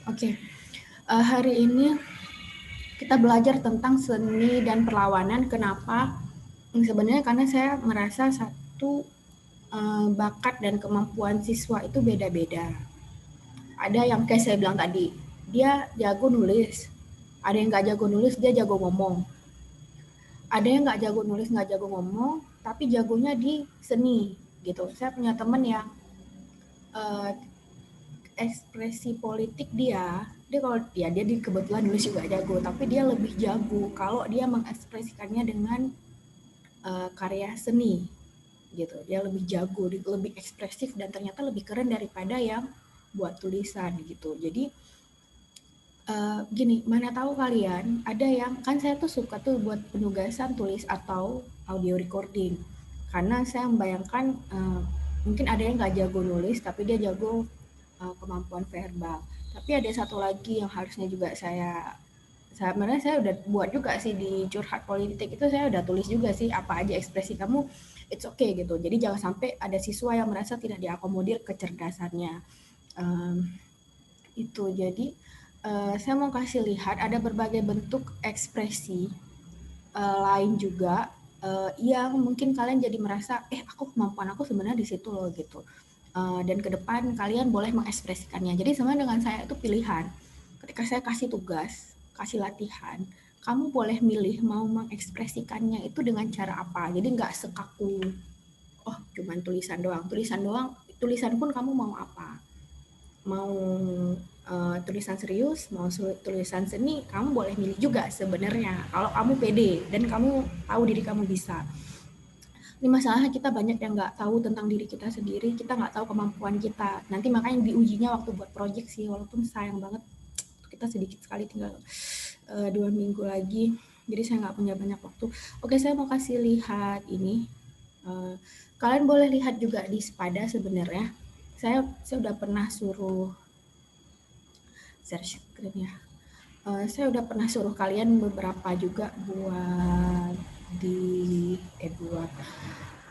Oke, hari ini kita belajar tentang seni dan perlawanan. Kenapa? Sebenarnya karena saya merasa satu bakat dan kemampuan siswa itu beda-beda. Ada yang kayak saya bilang tadi, dia jago nulis. Ada yang nggak jago nulis, dia jago ngomong. Ada yang nggak jago nulis, nggak jago ngomong, tapi jagonya di seni gitu. Saya punya temen yang eh, ekspresi politik dia kalau dia di kebetulan nulis juga jago, tapi dia lebih jago kalau dia mengekspresikannya dengan karya seni gitu. Dia lebih jago, lebih ekspresif dan ternyata lebih keren daripada yang buat tulisan gitu. Jadi gini, mana tahu kalian ada yang kan saya tuh suka tuh buat penugasan tulis atau audio recording. Karena saya membayangkan mungkin ada yang nggak jago nulis tapi dia jago kemampuan verbal. Tapi ada satu lagi yang harusnya juga sebenarnya saya udah buat juga sih di curhat politik itu, saya udah tulis juga sih apa aja ekspresi kamu, it's okay gitu. Jadi jangan sampai ada siswa yang merasa tidak diakomodir kecerdasannya. Um, itu jadi saya mau kasih lihat ada berbagai bentuk ekspresi lain juga yang mungkin kalian jadi merasa aku kemampuan aku sebenarnya di situ loh gitu. Dan ke depan kalian boleh mengekspresikannya. Jadi sebenarnya dengan saya itu pilihan. Ketika saya kasih tugas, kasih latihan, kamu boleh milih mau mengekspresikannya itu dengan cara apa. Jadi nggak sekaku, oh cuman tulisan doang, tulisan pun kamu mau apa. Mau tulisan serius, mau tulisan seni, kamu boleh milih juga sebenarnya. Kalau kamu pede dan kamu tahu diri kamu bisa. Ini masalahnya kita banyak yang nggak tahu tentang diri kita sendiri, kita nggak tahu kemampuan kita. Nanti makanya diujinya waktu buat project sih, walaupun sayang banget kita sedikit sekali tinggal 2 minggu lagi. Jadi saya nggak punya banyak waktu. Oke, saya mau kasih lihat ini. Kalian boleh lihat juga di Spada sebenarnya. Saya udah pernah suruh share screen ya. Saya udah pernah suruh kalian beberapa juga buat buat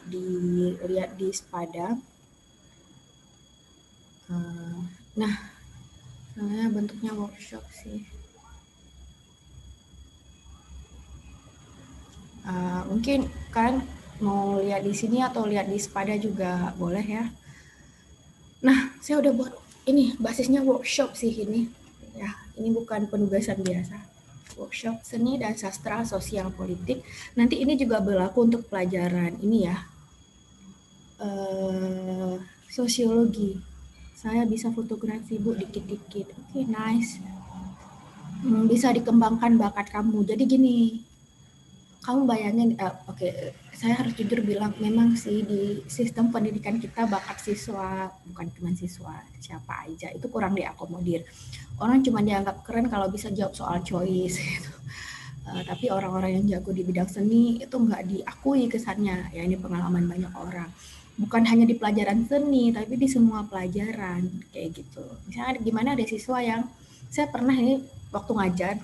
dilihat di Spada. Nah, bentuknya workshop sih. Mungkin kan mau lihat di sini atau lihat di Spada juga boleh ya. Nah, saya udah buat ini basisnya workshop sih ini. Ya, ini bukan penugasan biasa. Workshop seni dan sastra sosial politik. Nanti ini juga berlaku untuk pelajaran ini ya. Sosiologi. Saya bisa fotografi Bu dikit-dikit. Oke, nice. Bisa dikembangkan bakat kamu. Jadi gini, kamu bayangin, saya harus jujur bilang memang sih di sistem pendidikan kita bakat siswa, bukan cuma siswa, siapa aja itu kurang diakomodir. Orang cuma dianggap keren kalau bisa jawab soal choice gitu. Tapi orang-orang yang jago di bidang seni itu nggak diakui kesannya. Ya ini pengalaman banyak orang. Bukan hanya di pelajaran seni, tapi di semua pelajaran kayak gitu. Misalnya gimana ada siswa yang saya pernah ini waktu ngajar,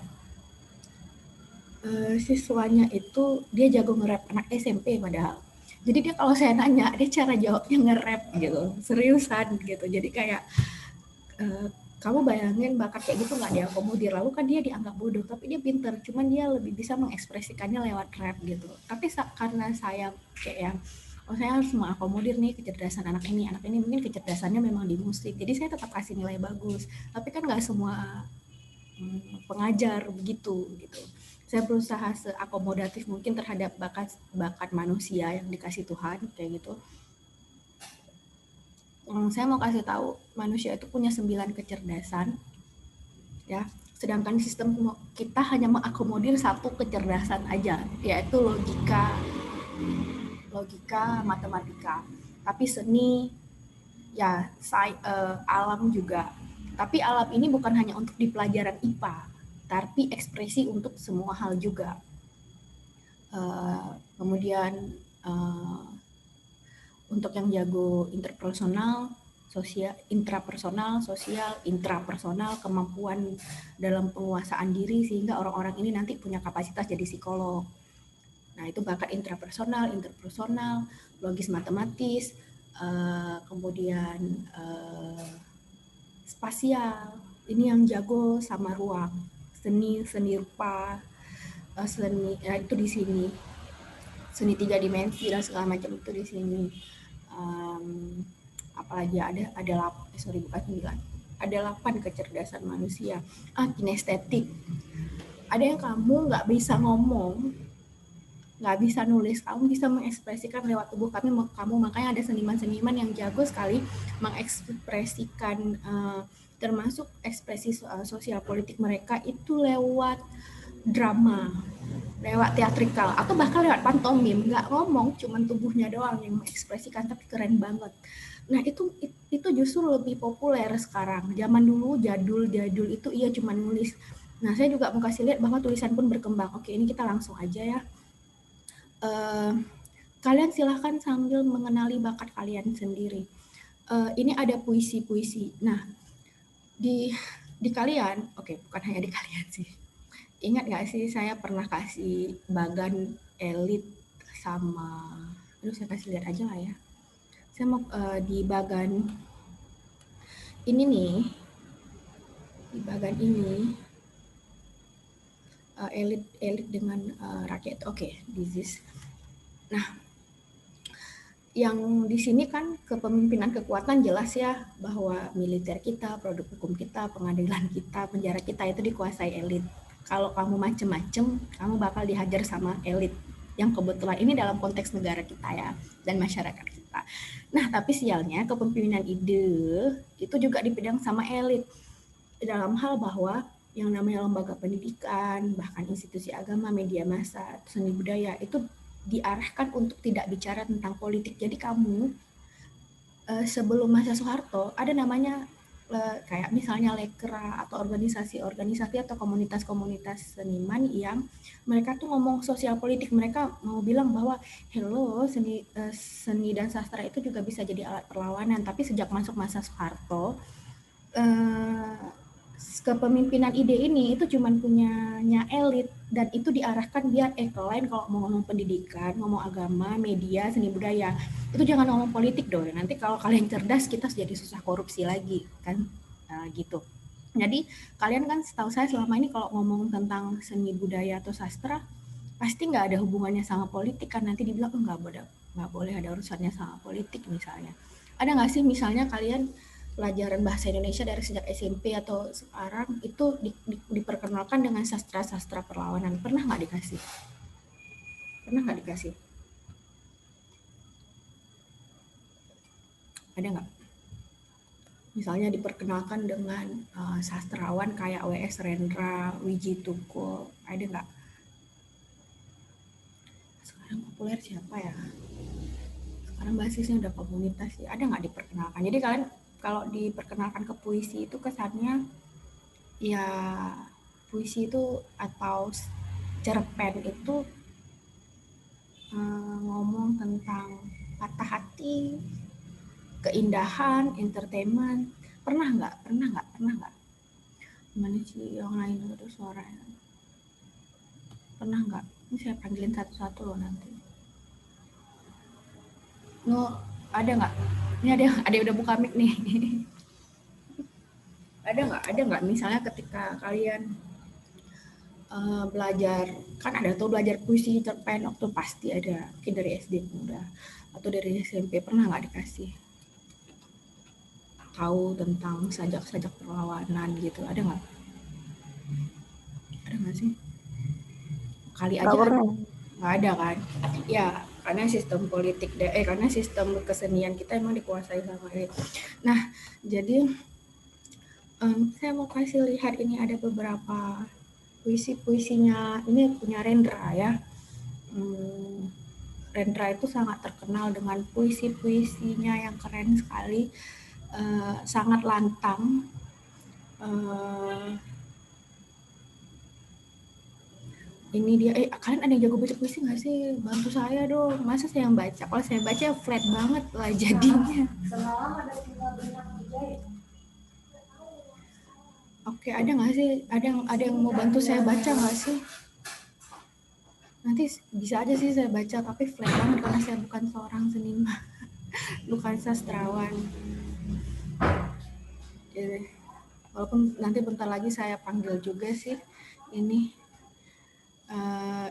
siswanya itu dia jago nge-rap, anak SMP padahal. Jadi dia kalau saya nanya, dia cara jawabnya nge-rap gitu, seriusan gitu. Jadi kayak kamu bayangin bakat kayak gitu nggak diakomodir, lalu kan dia dianggap bodoh, tapi dia pinter, cuman dia lebih bisa mengekspresikannya lewat rap gitu. Tapi karena saya kayak yang saya harus mengakomodir nih kecerdasan anak ini mungkin kecerdasannya memang di musik, jadi saya tetap kasih nilai bagus. Tapi kan nggak semua pengajar begitu gitu. Saya berusaha seakomodatif mungkin terhadap bakat bakat manusia yang dikasih Tuhan kayak gitu. Saya mau kasih tahu manusia itu punya 9 kecerdasan ya. Sedangkan sistem kita hanya mengakomodir satu kecerdasan aja, yaitu logika, matematika. Tapi seni ya alam juga. Tapi alam ini bukan hanya untuk di pelajaran IPA, tapi ekspresi untuk semua hal juga. Kemudian untuk yang jago interpersonal, intrapersonal, kemampuan dalam penguasaan diri sehingga orang-orang ini nanti punya kapasitas jadi psikolog. Nah, itu bakat intrapersonal, interpersonal, logis matematis, kemudian spasial. ini yang jago sama ruang, seni rupa, seni itu di sini, seni 3 dimensi dan segala macam itu di sini. Apalagi ada 8 kecerdasan manusia. Kinestetik. Ada yang kamu nggak bisa ngomong, nggak bisa nulis, kamu bisa mengekspresikan lewat tubuh kamu. Makanya ada seniman-seniman yang jago sekali mengekspresikan termasuk ekspresi sosial politik mereka itu lewat drama, lewat teatrikal, atau bahkan lewat pantomim. Nggak ngomong, cuman tubuhnya doang yang mengekspresikan, tapi keren banget. Nah itu justru lebih populer sekarang. Zaman dulu jadul itu iya cuma nulis. Nah saya juga mau kasih lihat bahwa tulisan pun berkembang. Oke, ini kita langsung aja ya. Kalian silahkan sambil mengenali bakat kalian sendiri. Ini ada puisi-puisi. Nah, di kalian, oke, bukan hanya di kalian sih. Ingat nggak sih saya pernah kasih bagan elit sama, saya kasih lihat aja lah ya. Saya mau di bagan ini nih, di bagan ini elit dengan rakyat. Oke, this is. Nah, yang di sini kan kepemimpinan kekuatan jelas ya, bahwa militer kita, produk hukum kita, pengadilan kita, penjara kita itu dikuasai elit. Kalau kamu macem-macem, kamu bakal dihajar sama elit. Yang kebetulan ini dalam konteks negara kita ya, dan masyarakat kita. Nah, tapi sialnya kepemimpinan ide itu juga dipegang sama elit. Dalam hal bahwa yang namanya lembaga pendidikan, bahkan institusi agama, media massa, seni budaya, itu diarahkan untuk tidak bicara tentang politik. Jadi kamu sebelum masa Soeharto ada namanya kayak misalnya Lekra atau organisasi atau komunitas-komunitas seniman yang mereka tuh ngomong sosial politik. Mereka mau bilang bahwa hello, seni dan sastra itu juga bisa jadi alat perlawanan. Tapi sejak masuk masa Soeharto, kepemimpinan ide ini itu cuma punyanya elit, dan itu diarahkan biar lain kalau mau ngomong pendidikan, ngomong agama, media, seni budaya, itu jangan ngomong politik dong. Nanti kalau kalian cerdas, kita jadi susah korupsi lagi kan, gitu. Jadi kalian kan setahu saya selama ini kalau ngomong tentang seni budaya atau sastra pasti nggak ada hubungannya sama politik kan. Nanti dibilang nggak boleh ada urusannya sama politik misalnya. Ada nggak sih misalnya kalian pelajaran bahasa Indonesia dari sejak SMP atau sekarang itu diperkenalkan dengan sastra-sastra perlawanan? Pernah nggak dikasih? Pernah nggak dikasih? Ada nggak? Misalnya diperkenalkan dengan sastrawan kayak W.S. Rendra, Wiji Tuko, ada nggak? Sekarang populer siapa ya? Sekarang basisnya udah komunitas ya. Ada nggak diperkenalkan? Jadi kalian kalau diperkenalkan ke puisi itu kesannya ya puisi itu atau cerpen itu ngomong tentang patah hati, keindahan, entertainment. Pernah nggak? Gimana sih yang lain itu suaranya? Pernah nggak? Ini saya panggilin satu-satu loh nanti. Ada nggak? Ini ada yang udah buka mic nih. Ada nggak misalnya ketika kalian belajar, kan ada tuh belajar puisi, cerpen, waktu pasti ada, mungkin dari SD udah, atau dari SMP, pernah nggak dikasih tahu tentang sajak-sajak perlawanan gitu? Ada nggak? Ada nggak sih? Kali aja nggak ada kan? Ya karena sistem politik karena sistem kesenian kita emang dikuasai sama elit. Nah jadi saya mau kasih lihat, ini ada beberapa puisinya, ini punya Rendra ya. Rendra itu sangat terkenal dengan puisi-puisinya yang keren sekali, sangat lantang. Ini dia, kalian ada yang jago baca puisi nggak sih? Bantu saya dong, masa saya yang baca? Kalau saya baca flat banget lah jadinya. Semalam ada 5 bintang dijahit. Oke, ada nggak sih? Ada yang mau bantu saya baca nggak sih? Nanti bisa aja sih saya baca, tapi flat banget karena saya bukan seorang seniman, bukan sastrawan. Walaupun nanti bentar lagi saya panggil juga sih.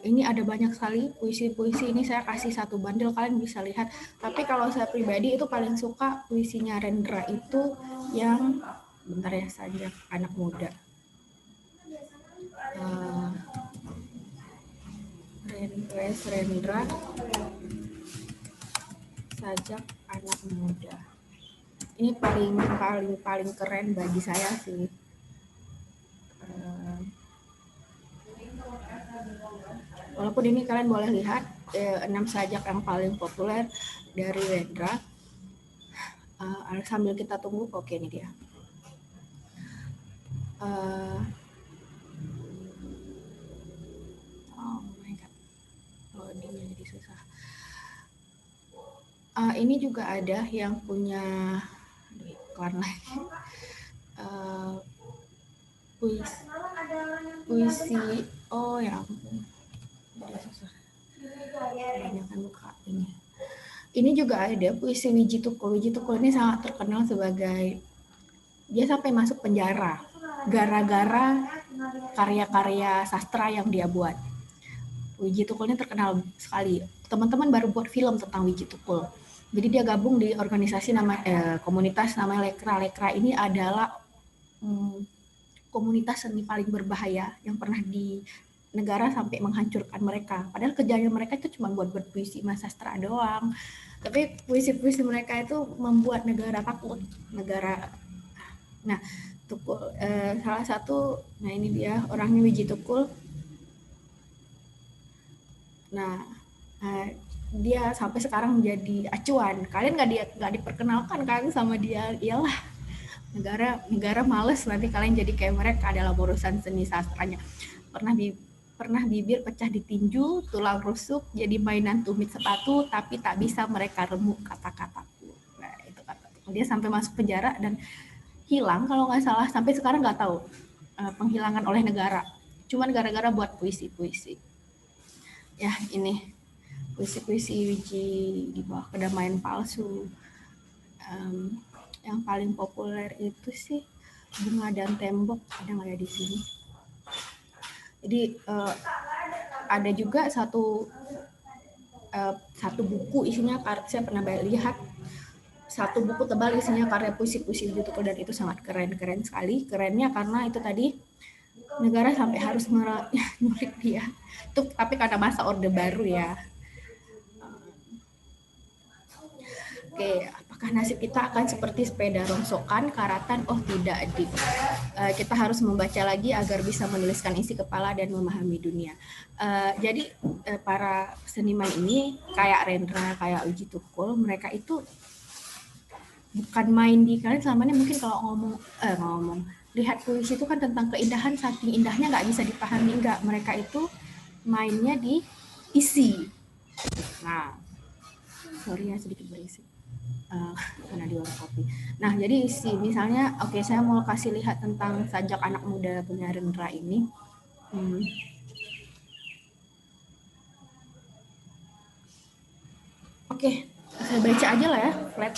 Ini ada banyak sekali puisi-puisi, ini saya kasih satu bandel, kalian bisa lihat. Tapi kalau saya pribadi itu paling suka puisinya Rendra itu yang bentar ya, Sajak Anak Muda. Rendra Sajak Anak Muda. Ini paling keren bagi saya sih. Walaupun ini kalian boleh lihat 6 sajak yang paling populer dari Rendra. Sambil kita tunggu, oke ini dia. Oh my god, loadingnya jadi susah. Ini juga ada yang punya iklan lagi. Puisi, oh ya ampun, jadi susah. Kebanyakan buka ini. Ini juga ada puisi Wiji Tukul. Wiji Tukul ini sangat terkenal sebagai, dia sampai masuk penjara gara-gara karya-karya sastra yang dia buat. Wiji Tukul ini terkenal sekali. Teman-teman baru buat film tentang Wiji Tukul. Jadi dia gabung di organisasi komunitas namanya Lekra. Lekra ini adalah komunitas seni paling berbahaya yang pernah di negara sampai menghancurkan mereka. Padahal kerjanya mereka itu cuma buat puisi sastra doang. Tapi puisi-puisi mereka itu membuat negara takut. Nah, Tukul, salah satu, nah ini dia orangnya Wiji Tukul. Nah, dia sampai sekarang menjadi acuan. Kalian nggak diperkenalkan kan sama dia, iyalah negara males nanti kalian jadi kayak mereka dalam urusan seni sastranya. Pernah bibir pecah ditinju, tulang rusuk, jadi mainan tumit sepatu, tapi tak bisa mereka remuk kata-kataku. Nah itu kata. Dia sampai masuk penjara dan hilang kalau nggak salah, sampai sekarang nggak tahu penghilangan oleh negara. Cuman gara-gara buat puisi-puisi. Ya ini puisi-puisi Wiji di bawah kedamaian palsu. Yang paling populer itu sih Bunga dan Tembok, ada nggak ya di sini? Jadi ada juga satu buku isinya, saya pernah lihat satu buku tebal isinya karya puisi-puisi Wiji Tukul, dan itu sangat keren sekali. Kerennya karena itu tadi negara sampai harus nyulik dia. Itu tapi karena masa Orde Baru ya. Oke, apakah nasib kita akan seperti sepeda rongsokan, karatan? Oh tidak, Dik. Kita harus membaca lagi agar bisa menuliskan isi kepala dan memahami dunia. Jadi para seniman ini kayak Rendra, kayak Wiji Tukul, mereka itu bukan main di, kalian selama ini mungkin kalau ngomong lihat puisi itu kan tentang keindahan, saking indahnya nggak bisa dipahami, enggak. Mereka itu mainnya di isi. Nah, sorry ya sedikit berisik. Karena di warung kopi. Nah, jadi isi misalnya, oke, saya mau kasih lihat tentang Sajak Anak Muda punya Rendra ini. Oke, saya baca aja lah ya, flat.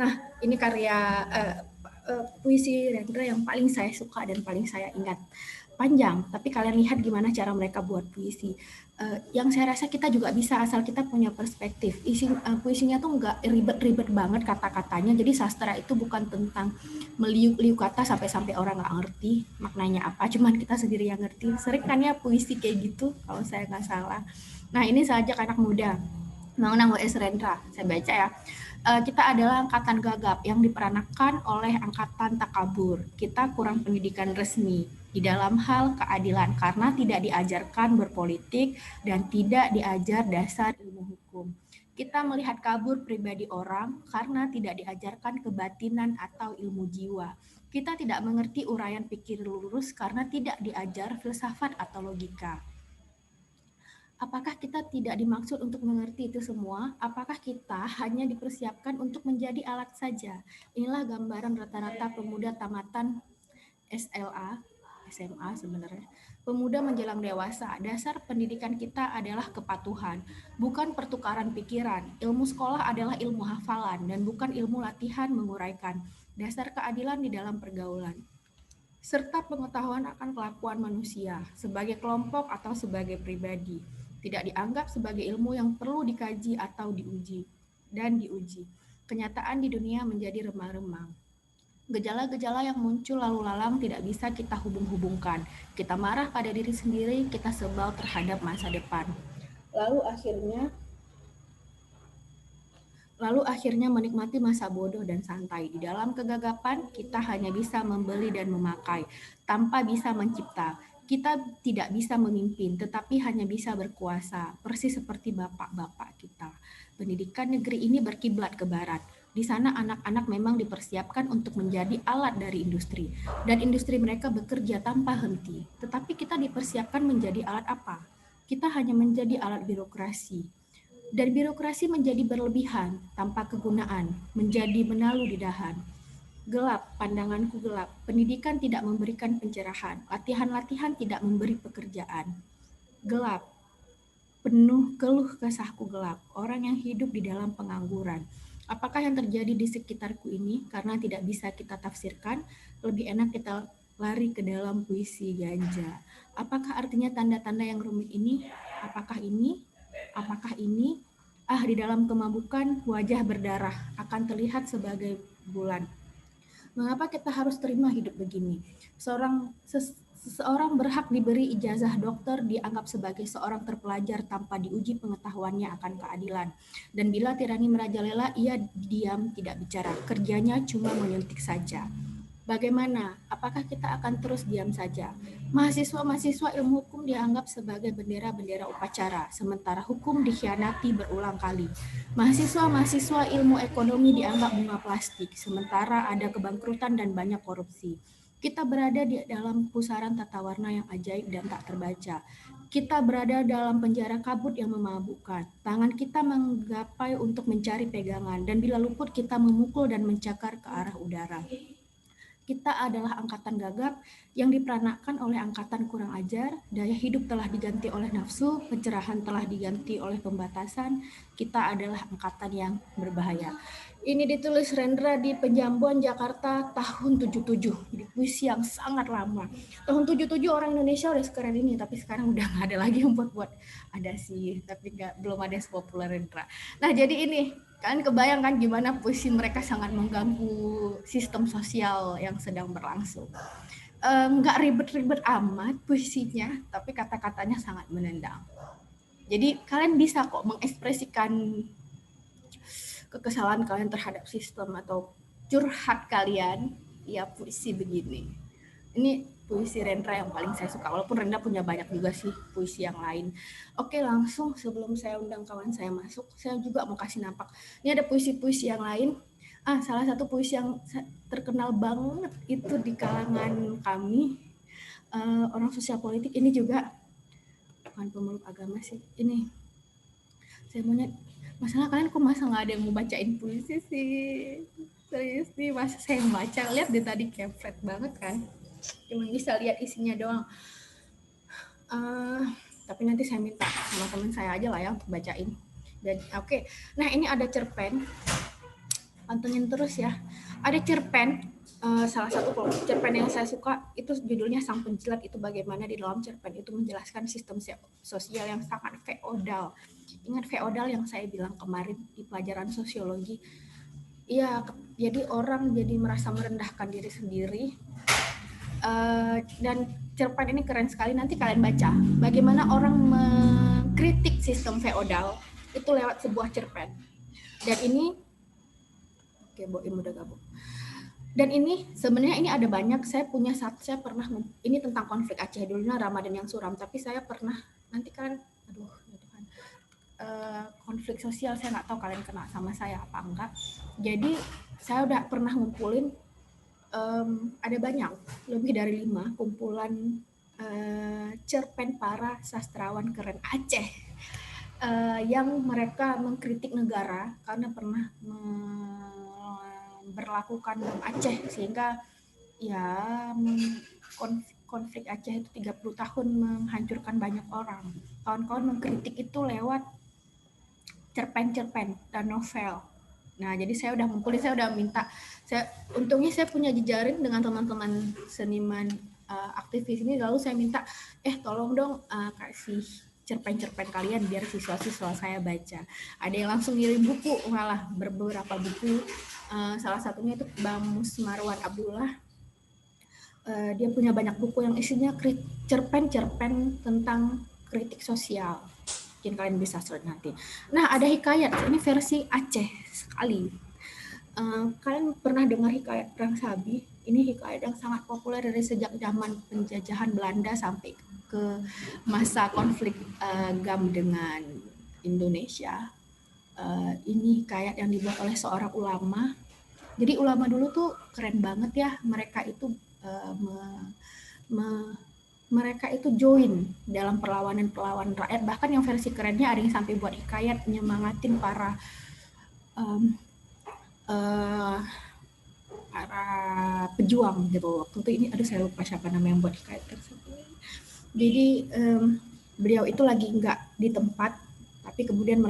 Nah, ini karya puisi Rendra yang paling saya suka dan paling saya ingat. Panjang, tapi kalian lihat gimana cara mereka buat puisi. Yang saya rasa kita juga bisa, asal kita punya perspektif. Puisinya tuh nggak ribet-ribet banget kata-katanya, jadi sastra itu bukan tentang meliuk-liuk kata sampai orang nggak ngerti maknanya apa, cuman kita sendiri yang ngerti. Sering kan ya puisi kayak gitu, kalau saya nggak salah. Nah ini Sajak Anak Muda, Undang-Undang W.S. Rendra, saya baca ya. Kita adalah angkatan gagap yang diperanakan oleh angkatan takabur. Kita kurang pendidikan resmi di dalam hal keadilan karena tidak diajarkan berpolitik dan tidak diajar dasar ilmu hukum. Kita melihat kabur pribadi orang karena tidak diajarkan kebatinan atau ilmu jiwa. Kita tidak mengerti uraian pikir lurus karena tidak diajar filsafat atau logika. Apakah kita tidak dimaksud untuk mengerti itu semua? Apakah kita hanya dipersiapkan untuk menjadi alat saja? Inilah gambaran rata-rata pemuda tamatan SLA, SMA sebenarnya. Pemuda menjelang dewasa. Dasar pendidikan kita adalah kepatuhan, bukan pertukaran pikiran. Ilmu sekolah adalah ilmu hafalan dan bukan ilmu latihan menguraikan. dasar keadilan di dalam pergaulan, serta pengetahuan akan kelakuan manusia sebagai kelompok atau sebagai pribadi, tidak dianggap sebagai ilmu yang perlu dikaji atau diuji. Kenyataan di dunia menjadi remang-remang. Gejala-gejala yang muncul lalu lalang tidak bisa kita hubung-hubungkan. Kita marah pada diri sendiri, kita sebal terhadap masa depan. Lalu akhirnya menikmati masa bodoh dan santai. Di dalam kegagapan, kita hanya bisa membeli dan memakai, tanpa bisa mencipta. Kita tidak bisa memimpin, tetapi hanya bisa berkuasa, persis seperti bapak-bapak kita. Pendidikan negeri ini berkiblat ke barat. Di sana anak-anak memang dipersiapkan untuk menjadi alat dari industri. Dan industri mereka bekerja tanpa henti. Tetapi kita dipersiapkan menjadi alat apa? Kita hanya menjadi alat birokrasi. Dan birokrasi menjadi berlebihan, tanpa kegunaan, menjadi menalu di dahan. Gelap, pandanganku gelap. Pendidikan tidak memberikan pencerahan. Latihan-latihan tidak memberi pekerjaan. Gelap, penuh keluh kesahku gelap. Orang yang hidup di dalam pengangguran. Apakah yang terjadi di sekitarku ini? Karena tidak bisa kita tafsirkan, lebih enak kita lari ke dalam puisi ganja. Apakah artinya tanda-tanda yang rumit ini? Apakah ini? Apakah ini? Di dalam kemabukan wajah berdarah akan terlihat sebagai bulan. Mengapa kita harus terima hidup begini? Seseorang berhak diberi ijazah dokter dianggap sebagai seorang terpelajar tanpa diuji pengetahuannya akan keadilan. Dan bila tirani merajalela, ia diam tidak bicara. Kerjanya cuma menyuntik saja. Bagaimana? Apakah kita akan terus diam saja? Mahasiswa-mahasiswa ilmu hukum dianggap sebagai bendera-bendera upacara, sementara hukum dikhianati berulang kali. Mahasiswa-mahasiswa ilmu ekonomi dianggap bunga plastik, sementara ada kebangkrutan dan banyak korupsi. Kita berada di dalam pusaran tata warna yang ajaib dan tak terbaca. Kita berada dalam penjara kabut yang memabukkan. Tangan kita menggapai untuk mencari pegangan, dan bila luput kita memukul dan mencakar ke arah udara. Kita adalah angkatan gagap yang diperanakan oleh angkatan kurang ajar. Daya hidup telah diganti oleh nafsu, pencerahan telah diganti oleh pembatasan. Kita adalah angkatan yang berbahaya. Ini ditulis Rendra di Penjambuan, Jakarta tahun 77. Jadi puisi yang sangat lama. Tahun 77 orang Indonesia udah sekeren ini, tapi sekarang udah nggak ada lagi yang buat ada sih, tapi belum ada yang sepopuler Rendra. Nah jadi ini kan kebayang kan gimana puisi mereka sangat mengganggu sistem sosial yang sedang berlangsung. Nggak ribet-ribet amat puisinya, tapi kata-katanya sangat menendang. Jadi kalian bisa kok mengekspresikan kekesalan kalian terhadap sistem atau curhat kalian, ya puisi begini. Ini puisi Rendra yang paling saya suka, walaupun Rendra punya banyak juga sih puisi yang lain. Oke, langsung sebelum saya undang kawan saya masuk, saya juga mau kasih nampak. Ini ada puisi-puisi yang lain. Salah satu puisi yang terkenal banget itu di kalangan kami, orang sosial politik, ini juga bukan pemeluk agama sih. Ini saya maunya, masalah kalian kok masa nggak ada yang mau bacain puisi sih? Serius nih, masa saya yang baca? Lihat deh tadi kepret banget kan? Cuma bisa lihat isinya doang. Tapi nanti saya minta sama teman saya aja lah ya untuk bacain. Dan oke. Nah ini ada cerpen, pantengin terus ya. Ada cerpen, salah satu cerpen yang saya suka itu judulnya Sang Penjilat. Itu bagaimana di dalam cerpen itu menjelaskan sistem sosial yang sangat feodal. Ingat feodal yang saya bilang kemarin di pelajaran sosiologi? Iya, jadi orang jadi merasa merendahkan diri sendiri. Dan cerpen ini keren sekali, nanti kalian baca bagaimana orang mengkritik sistem feodal itu lewat sebuah cerpen. Dan ini Boim udah gabung. Dan ini sebenarnya ini ada banyak, saya pernah, ini tentang konflik Aceh dulunya Ramadan yang suram, tapi saya pernah, nanti kan konflik sosial saya nggak tahu kalian kena sama saya apa enggak. Jadi saya udah pernah ngumpulin ada banyak, lebih dari 5 kumpulan cerpen para sastrawan keren Aceh yang mereka mengkritik negara karena pernah memberlakukan bom Aceh, sehingga ya konflik Aceh itu 30 tahun menghancurkan banyak orang. Kawan-kawan mengkritik itu lewat cerpen-cerpen dan novel. Nah, jadi saya udah ngumpulin, saya udah minta, untungnya saya punya jejaring dengan teman-teman seniman aktivis ini, lalu saya minta, tolong dong kasih cerpen-cerpen kalian biar siswa-siswa saya baca. Ada yang langsung ngirim buku, malah beberapa buku. Salah satunya itu Bang Musmarwan Abdullah. Dia punya banyak buku yang isinya cerpen-cerpen tentang kritik sosial. Mungkin kalian bisa search nanti. Nah, ada hikayat, ini versi Aceh sekali. Kalian pernah dengar hikayat Perang Sabi? Ini hikayat yang sangat populer dari sejak zaman penjajahan Belanda sampai ke masa konflik GAM dengan Indonesia. Ini hikayat yang dibuat oleh seorang ulama. Jadi ulama dulu tuh keren banget ya, mereka itu mereka itu join dalam perlawanan rakyat, bahkan yang versi kerennya ada yang sampai buat hikayat nyemangatin para pejuang gitu. Waktu itu ini, saya lupa siapa nama yang buat hikayat tersebut. Jadi beliau itu lagi nggak di tempat, tapi kemudian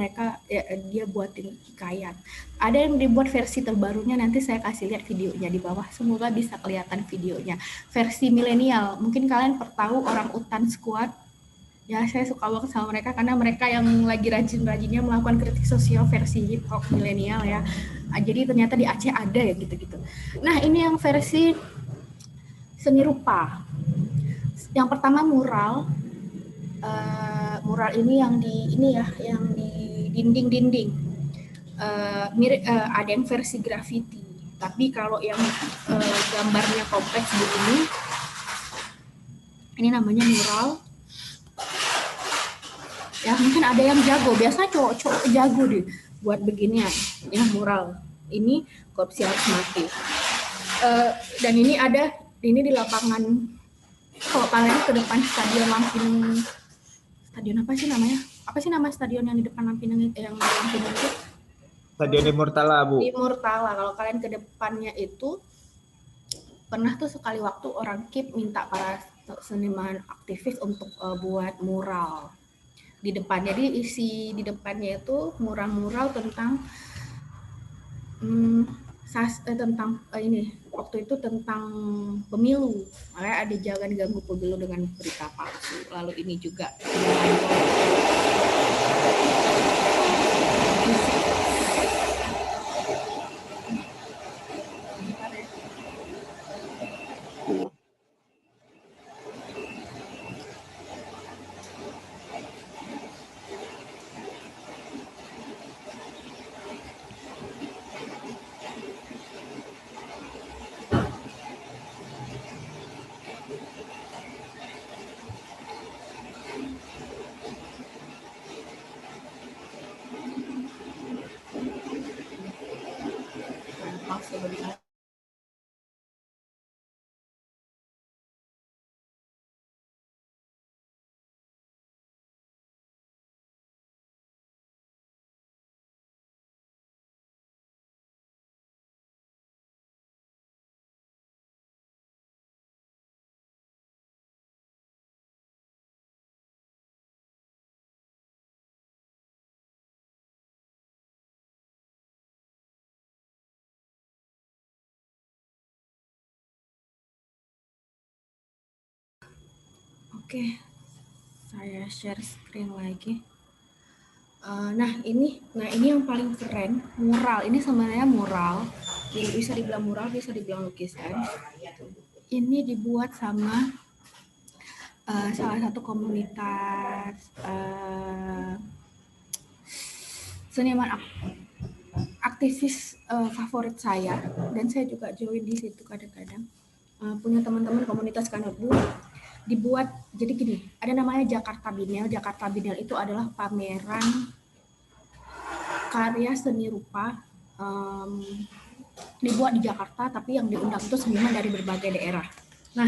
dia buatin hikayat. Ada yang dibuat versi terbarunya, nanti saya kasih lihat videonya di bawah, semoga bisa kelihatan videonya. Versi milenial, mungkin kalian tahu Orang Utan Squad. Ya, saya suka banget sama mereka karena mereka yang lagi rajin-rajinnya melakukan kritik sosial versi hip hop milenial ya. Jadi ternyata di Aceh ada ya gitu-gitu. Nah, ini yang versi seni rupa. Yang pertama mural. Mural ini yang di dinding-dinding. Mirip ada yang versi graffiti. Tapi kalau yang gambarnya kompleks begini, ini namanya mural. Ya, mungkin ada yang jago. Biasanya cowok-cowok jago deh buat beginian. Ya, mural. Ini Korupsi Harus Mati. Dan ini di lapangan, kalau kalian ke depan Stadion Lampinang, stadion apa sih namanya? Apa sih nama stadion yang di depan Lampinang itu? Yang di Lampinang itu? Stadion di Murtala, Bu. Di Murtala. Kalau kalian ke depannya itu, pernah tuh sekali waktu orang KIP minta para seniman aktivis untuk buat mural di depan. Jadi isi di depannya itu mural-mural tentang waktu itu tentang pemilu. Makanya ada jangan ganggu pemilu dengan berita palsu. Lalu ini juga Oke, saya share screen lagi. Nah ini yang paling keren, mural. Ini sebenarnya mural, bisa dibilang mural, bisa dibilang lukisan. Ini dibuat sama salah satu komunitas seniman aktivis favorit saya, dan saya juga join di situ kadang-kadang. Punya teman-teman komunitas Kanotbu. Dibuat jadi gini, ada namanya Jakarta Binel. Jakarta Binel itu adalah pameran karya seni rupa dibuat di Jakarta, tapi yang diundang itu seniman dari berbagai daerah. Nah,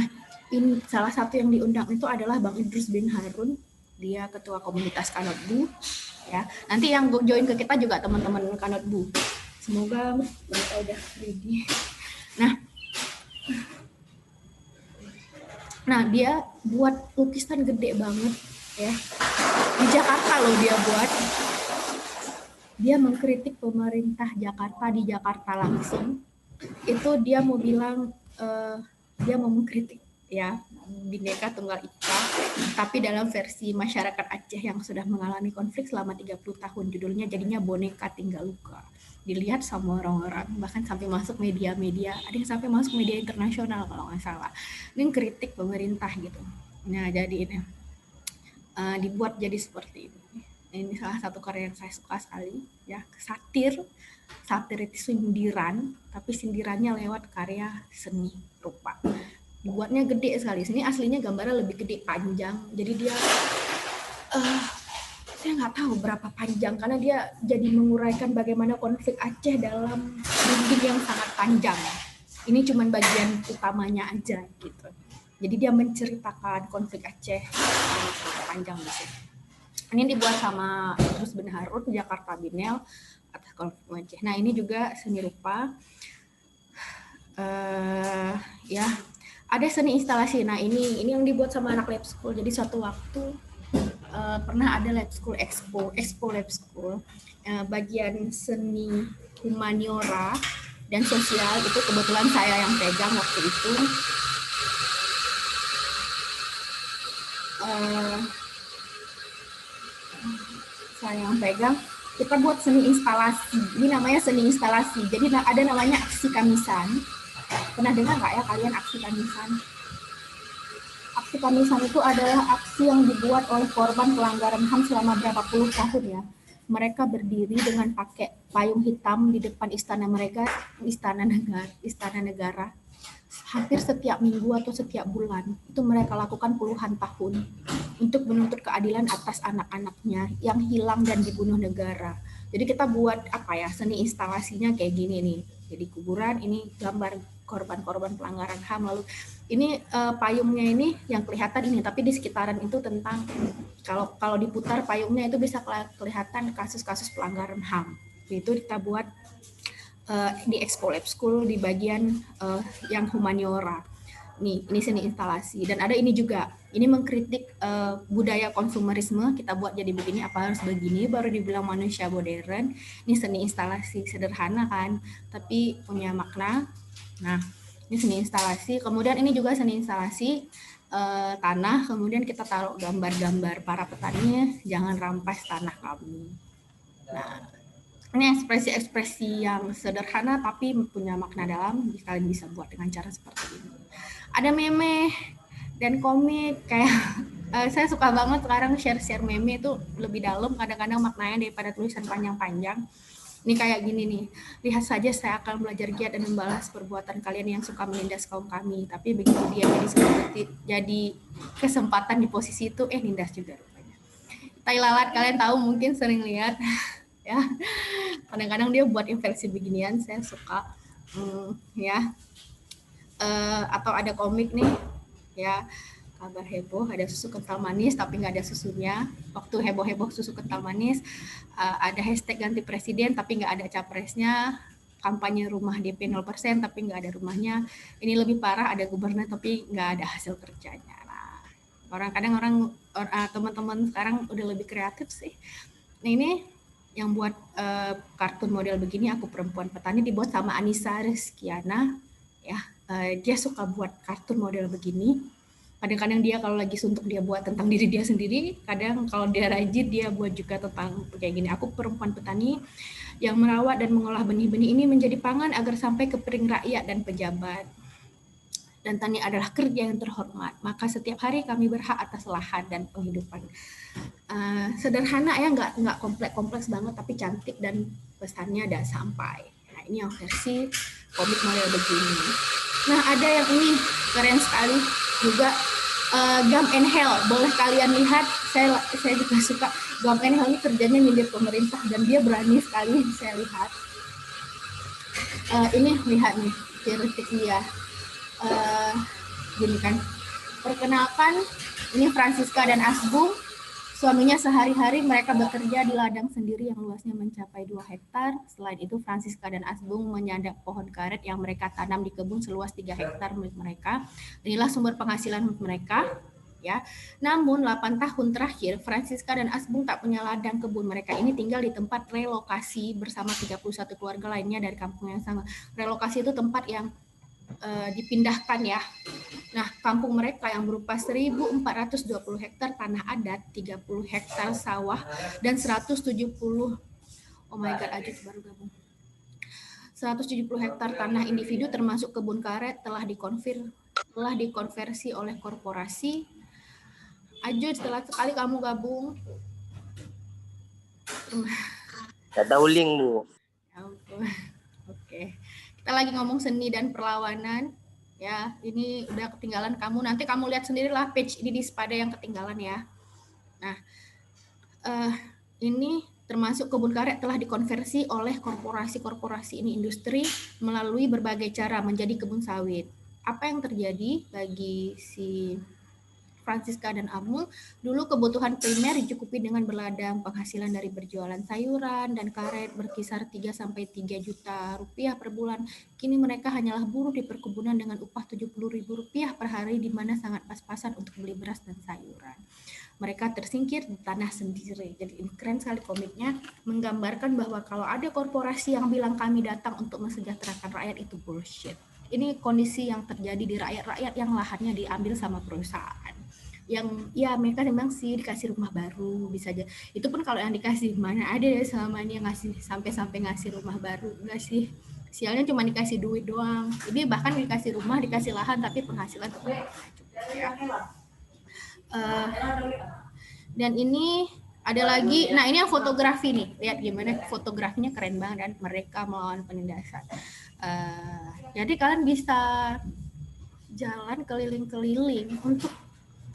ini salah satu yang diundang itu adalah Bang Idrus bin Harun, dia ketua komunitas Kanotbu. Ya, nanti yang join ke kita juga teman-teman Kanotbu. Semoga mereka udah ready. Nah, dia buat lukisan gede banget ya. Di Jakarta loh dia buat. dia mengkritik pemerintah Jakarta di Jakarta langsung. Itu dia mau bilang dia mau mengkritik ya Bhinneka Tunggal Ika, tapi dalam versi masyarakat Aceh yang sudah mengalami konflik selama 30 tahun. Judulnya jadinya Boneka Tinggal Luka. Dilihat sama orang-orang, bahkan sampai masuk media-media, ada yang sampai masuk media internasional kalau nggak salah. Ini kritik pemerintah gitu. Nah, jadi ini dibuat jadi seperti ini. Ini salah satu karya yang saya suka sekali, ya, satir itu sindiran, tapi sindirannya lewat karya seni rupa. Dibuatnya gede sekali. Sini aslinya gambarnya lebih gede, panjang. Jadi dia saya nggak tahu berapa panjang karena dia jadi menguraikan bagaimana konflik Aceh dalam dinding yang sangat panjang. Ini cuma bagian utamanya aja gitu. Jadi dia menceritakan konflik Aceh yang sangat panjang di sini. Ini dibuat sama Idrus bin Harun, Jakarta Binel atas konflik Aceh. Nah ini juga seni rupa. Ya, ada seni instalasi. Nah ini yang dibuat sama anak lab school. Jadi suatu waktu pernah ada lab school expo lab school, bagian seni humaniora dan sosial itu kebetulan saya yang pegang waktu itu. Saya yang pegang, kita buat seni instalasi. Ini namanya seni instalasi. Jadi ada namanya aksi kamisan. Pernah dengar nggak ya kalian aksi kamisan? Aksi kamisan itu adalah aksi yang dibuat oleh korban pelanggaran HAM selama berapa puluh tahun ya. Mereka berdiri dengan pakai payung hitam di depan istana mereka, istana negara. Hampir setiap minggu atau setiap bulan itu mereka lakukan puluhan tahun untuk menuntut keadilan atas anak-anaknya yang hilang dan dibunuh negara. Jadi kita buat apa ya, seni instalasinya kayak gini nih. Jadi kuburan, ini gambar korban-korban pelanggaran HAM, lalu ini payungnya ini yang kelihatan ini, tapi di sekitaran itu tentang kalau diputar payungnya itu bisa kelihatan kasus-kasus pelanggaran HAM. Itu kita buat di Expo Lab School di bagian yang humaniora. Ini seni instalasi. Dan ada ini juga, ini mengkritik budaya konsumerisme. Kita buat jadi begini, apa harus begini baru dibilang manusia modern. Ini seni instalasi, sederhana kan, tapi punya makna. Nah, ini seni instalasi. Kemudian ini juga seni instalasi tanah. Kemudian kita taruh gambar-gambar para petani, jangan rampas tanah kami. Nah, ini ekspresi-ekspresi yang sederhana tapi punya makna dalam. Kalian bisa buat dengan cara seperti ini. Ada meme dan komik kayak saya suka banget sekarang share meme itu lebih dalam kadang-kadang maknanya daripada tulisan panjang-panjang. Ini kayak gini nih, lihat saja saya akan belajar giat dan membalas perbuatan kalian yang suka menindas kaum kami. Tapi begitu dia jadi kesempatan di posisi itu, nindas juga rupanya. Tai lalat kalian tahu mungkin sering lihat ya. Kadang-kadang dia buat inversi beginian, saya suka ya. Atau ada komik nih ya, kabar heboh ada susu kental manis tapi nggak ada susunya. Waktu heboh-heboh susu kental manis ada hashtag ganti presiden tapi nggak ada capresnya. Kampanye rumah DP 0% tapi nggak ada rumahnya. Ini lebih parah, ada gubernur tapi nggak ada hasil kerjanya. Nah, teman-teman sekarang udah lebih kreatif sih. Nah, ini yang buat kartun model begini, Aku Perempuan Petani, dibuat sama Anissa Rizkiana ya. Dia suka buat kartun model begini. Kadang-kadang dia kalau lagi suntuk dia buat tentang diri dia sendiri. Kadang kalau dia rajin dia buat juga tentang kayak gini. Aku perempuan petani yang merawat dan mengolah benih-benih ini menjadi pangan agar sampai ke piring rakyat dan pejabat. Dan tani adalah kerja yang terhormat. Maka setiap hari kami berhak atas lahan dan penghidupan. Sederhana ya, nggak kompleks banget, tapi cantik dan pesannya ada sampai. Nah, ini yang versi komik model begini. Nah, ada yang ini keren sekali juga, Gam and Hell. Boleh kalian lihat, saya juga suka. Gam and Hell ini kerjanya nyindir pemerintah dan dia berani sekali, saya lihat. Ini lihat nih, kritik dia. Gini kan, perkenalkan ini Francisca dan Asbung. Suaminya sehari-hari mereka bekerja di ladang sendiri yang luasnya mencapai 2 hektar. Selain itu, Francisca dan Asbung menyadap pohon karet yang mereka tanam di kebun seluas 3 hektar milik mereka. Inilah sumber penghasilan mereka. ya. Namun 8 tahun terakhir Francisca dan Asbung tak punya ladang kebun. Mereka ini tinggal di tempat relokasi bersama 31 keluarga lainnya dari kampung yang sama. Relokasi itu tempat yang dipindahkan ya. Nah, kampung mereka yang berupa 1.420 hektar tanah adat, 30 hektar sawah, dan 170 oh my god, Ajut baru gabung. 170 hektar tanah individu termasuk kebun karet telah dikonversi oleh korporasi. Ajut, setelah sekali kamu gabung. Tak tahu link, Bu. Oke. Kita lagi ngomong seni dan perlawanan. Ya, ini udah ketinggalan kamu. Nanti kamu lihat sendirilah page ini di Sepada yang ketinggalan ya. Nah, ini termasuk kebun karet telah dikonversi oleh korporasi-korporasi ini industri melalui berbagai cara menjadi kebun sawit. Apa yang terjadi bagi si Francisca dan Amul? Dulu kebutuhan primer dicukupi dengan berladang, penghasilan dari berjualan sayuran dan karet berkisar 3-3 juta rupiah per bulan. Kini mereka hanyalah buruh di perkebunan dengan upah 70.000 rupiah per hari, di mana sangat pas-pasan untuk beli beras dan sayuran. Mereka tersingkir di tanah sendiri. Jadi ini keren sekali komiknya, menggambarkan bahwa kalau ada korporasi yang bilang kami datang untuk mensejahterakan rakyat, itu bullshit. Ini kondisi yang terjadi di rakyat-rakyat yang lahannya diambil sama perusahaan. Yang ya mereka memang sih dikasih rumah baru, bisa aja. Itu pun kalau yang dikasih, mana ada ya selamanya ngasih sampai ngasih rumah baru, enggak sih. Sialnya cuma dikasih duit doang. Ini bahkan dikasih rumah, dikasih lahan, tapi penghasilan tetap ya. Dan ini ada lagi, nah ini yang fotografi nih, lihat gimana fotografinya keren banget, dan mereka melawan penindasan. Jadi kalian bisa jalan keliling-keliling untuk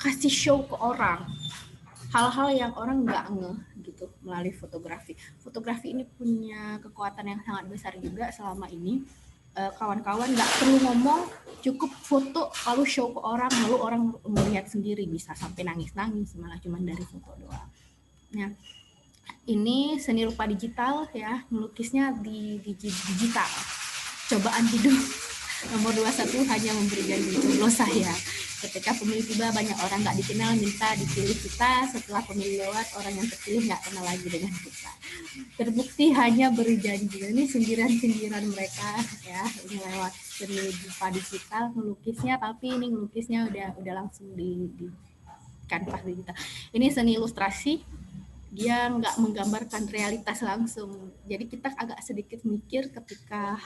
kasih show ke orang hal-hal yang orang nggak ngeh gitu melalui fotografi. Fotografi ini punya kekuatan yang sangat besar juga selama ini. Kawan-kawan nggak perlu ngomong, cukup foto lalu show ke orang, lalu orang melihat sendiri, bisa sampai nangis-nangis malah cuma dari foto doang. Nah, ini seni rupa digital ya, melukisnya di digital. Cobaan hidup nomor 21 hanya memberi janji, coblos saya. Ketika pemilih tiba, banyak orang nggak dikenal minta dipilih kita. Setelah pemilih lewat, orang yang terpilih nggak kenal lagi dengan kita. Terbukti hanya beri janji. Ini sindiran-sindiran mereka ya, ini lewat seni rupa digital melukisnya, tapi ini melukisnya udah langsung di kanvas digital. Ini seni ilustrasi, dia nggak menggambarkan realitas langsung. Jadi kita agak sedikit mikir ketika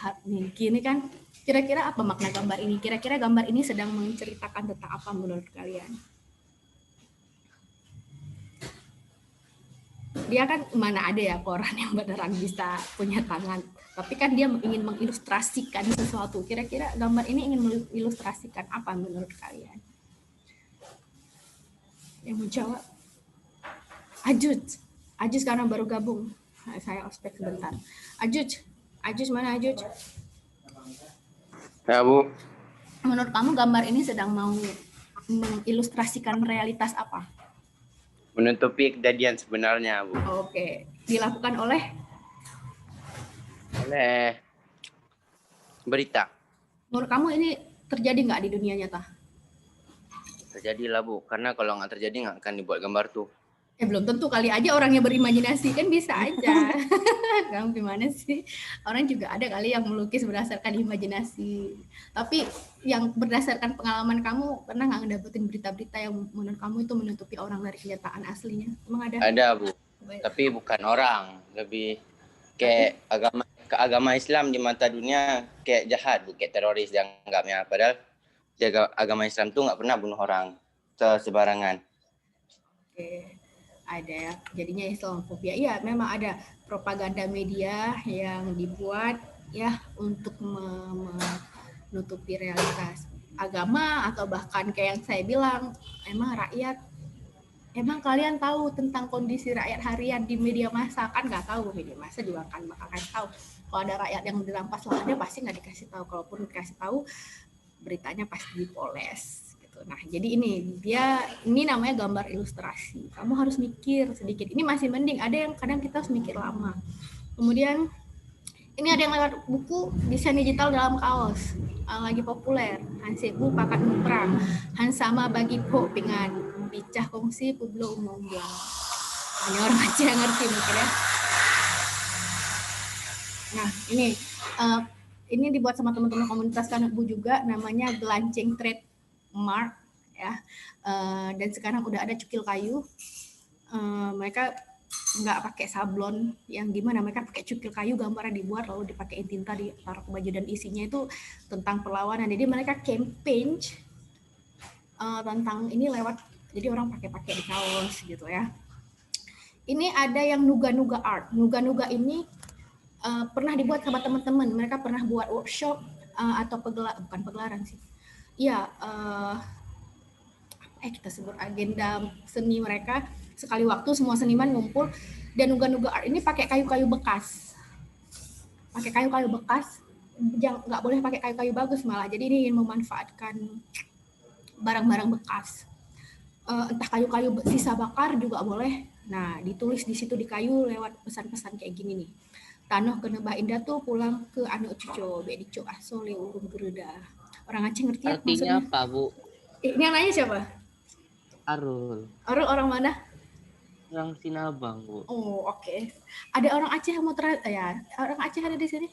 gini kan, kira-kira apa makna gambar ini? Kira-kira gambar ini sedang menceritakan tentang apa menurut kalian? Dia kan mana ada ya koran yang beneran bisa punya tangan. Tapi kan dia ingin mengilustrasikan sesuatu. Kira-kira gambar ini ingin mengilustrasikan apa menurut kalian? Yang menjawab? Ajus karena baru gabung. Saya ospek sebentar. Ajus mana Ajus? Ya, Bu. Menurut kamu gambar ini sedang mau mengilustrasikan realitas apa? Menutupi kejadian sebenarnya, Bu. Oke. Dilakukan oleh berita. Menurut kamu ini terjadi nggak di dunia nyata? Terjadilah, Bu. Karena kalau nggak terjadi nggak akan dibuat gambar tuh. Belum tentu, kali aja orangnya berimajinasi, kan bisa aja. Kamu gimana sih? Orang juga ada kali yang melukis berdasarkan imajinasi. Tapi yang berdasarkan pengalaman kamu, pernah nggak ngedapetin berita-berita yang menurut kamu itu menutupi orang dari kenyataan aslinya? Emang ada? Ada, Bu. Tapi bukan orang. Lebih kayak agama Islam di mata dunia kayak jahat, Bu. Kayak teroris dianggapnya. Padahal agama Islam tuh nggak pernah bunuh orang sebarangan. Oke. Ada ya, jadinya Islamofobia. Iya, memang ada propaganda media yang dibuat ya untuk menutupi realitas agama, atau bahkan kayak yang saya bilang, emang kalian tahu tentang kondisi rakyat harian di media massa? Kan nggak tahu, media massa juga kan bakal tahu. Kalau ada rakyat yang dirampas lahannya pasti nggak dikasih tahu. Kalaupun dikasih tahu, beritanya pasti dipoles. Nah, jadi ini namanya gambar ilustrasi. Kamu harus mikir sedikit. Ini masih mending, ada yang kadang kita harus mikir lama. Kemudian Ini ada yang lewat buku desain digital dalam kaos. Lagi populer. Hansebu pakat perang. Hansama bagi po pingan. Bicah kongsi publo umum buang. Ini orang Aceh yang ngerti mungkin ya. Nah, ini dibuat sama teman-teman komunitas Kanebu juga, namanya Gelancing Trademark ya. Dan sekarang udah ada cukil kayu. Mereka nggak pakai sablon yang gimana, mereka pakai cukil kayu, gambarnya dibuat lalu dipakein tinta ditaruh ke baju, dan isinya itu tentang perlawanan. Jadi mereka campaign tentang ini lewat, jadi orang pakai di kaos gitu ya. Ini ada yang nuga-nuga art. Nuga-nuga ini pernah dibuat sama teman-teman. Mereka pernah buat workshop atau bukan pegelaran sih. Iya, kita sebut agenda seni mereka. Sekali waktu semua seniman ngumpul, dan nuga-nuga art ini pakai kayu-kayu bekas. Pakai kayu-kayu bekas, nggak boleh pakai kayu-kayu bagus malah. Jadi ini ingin memanfaatkan barang-barang bekas. Entah kayu-kayu sisa bakar juga boleh. Nah, ditulis di situ di kayu lewat pesan-pesan kayak gini nih. Tanoh kena Bah Indah tuh pulang ke anak cucu, be dicu aso le urung gereda. Orang Aceh ngerti ya Artinya maksudnya? apa, Bu? Ini yang nanya siapa? Arul. Orang mana? Orang Sinabang, Bu. Oh, oke. Ada orang Aceh yang mau ya? Orang Aceh ada di sini?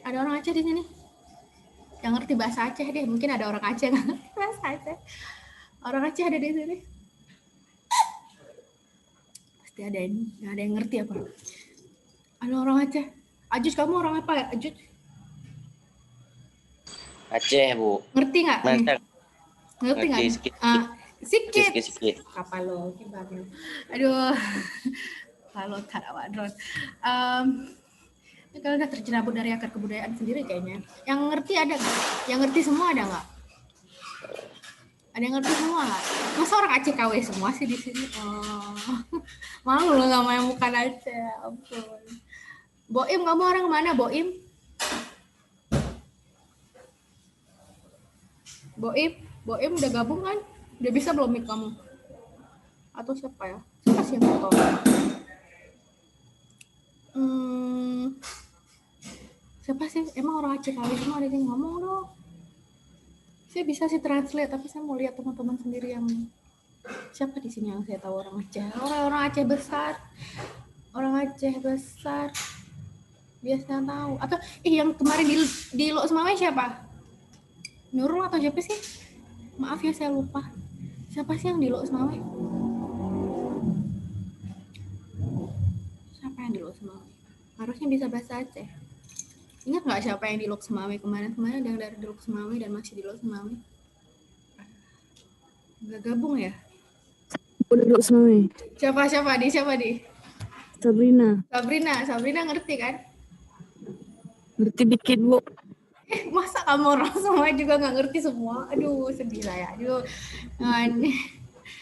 Ada orang Aceh di sini? Yang ngerti bahasa Aceh deh. Mungkin ada orang Aceh yang ngerti bahasa Aceh. Orang Aceh ada di sini? Pasti ada yang ngerti apa? Ada orang Aceh. Ajut, kamu orang apa ya? Ajut? Aceh, Bu. Ngerti nggak? Ngerti nggak? Sikit. Sikit. Kapalo, gimana? Aduh, kalau tak awak drone. Kalau udah terjerabut dari akar kebudayaan sendiri kayaknya. Yang ngerti ada nggak? Yang ngerti semua ada nggak? Ada yang ngerti semua nggak? Masa orang Aceh KW semua sih di sini? Oh, malu loh sama yang bukan Aceh. Ampun. Boim, kamu orang mana, Boim? Boim udah gabung kan? Udah bisa belum mic kamu? Atau siapa ya? Siapa sih yang foto? Siapa sih? Emang orang Aceh kali semua ada yang ngomong dong. Saya bisa sih translate, tapi saya mau lihat teman-teman sendiri yang siapa di sini yang saya tahu orang Aceh. Orang Aceh besar. Orang Aceh besar. Biasa tahu. Atau yang kemarin di Lok Semawai siapa? Nurul atau siapa sih? Maaf ya, saya lupa. Siapa sih yang di Lok Semawai? Siapa yang di Lok Semawai? Harusnya bisa bahasa Aceh. Ingat nggak siapa yang di Lok Semawai kemarin ada yang dari Lok Semawai dan masih di Lok Semawai? Nggak gabung ya? Udah Lok Semawai. Siapa di? Sabrina ngerti kan? Ngerti dikit, Bu. Masa kamu orang semua juga nggak ngerti semua? Aduh, sedih saya. Aduh.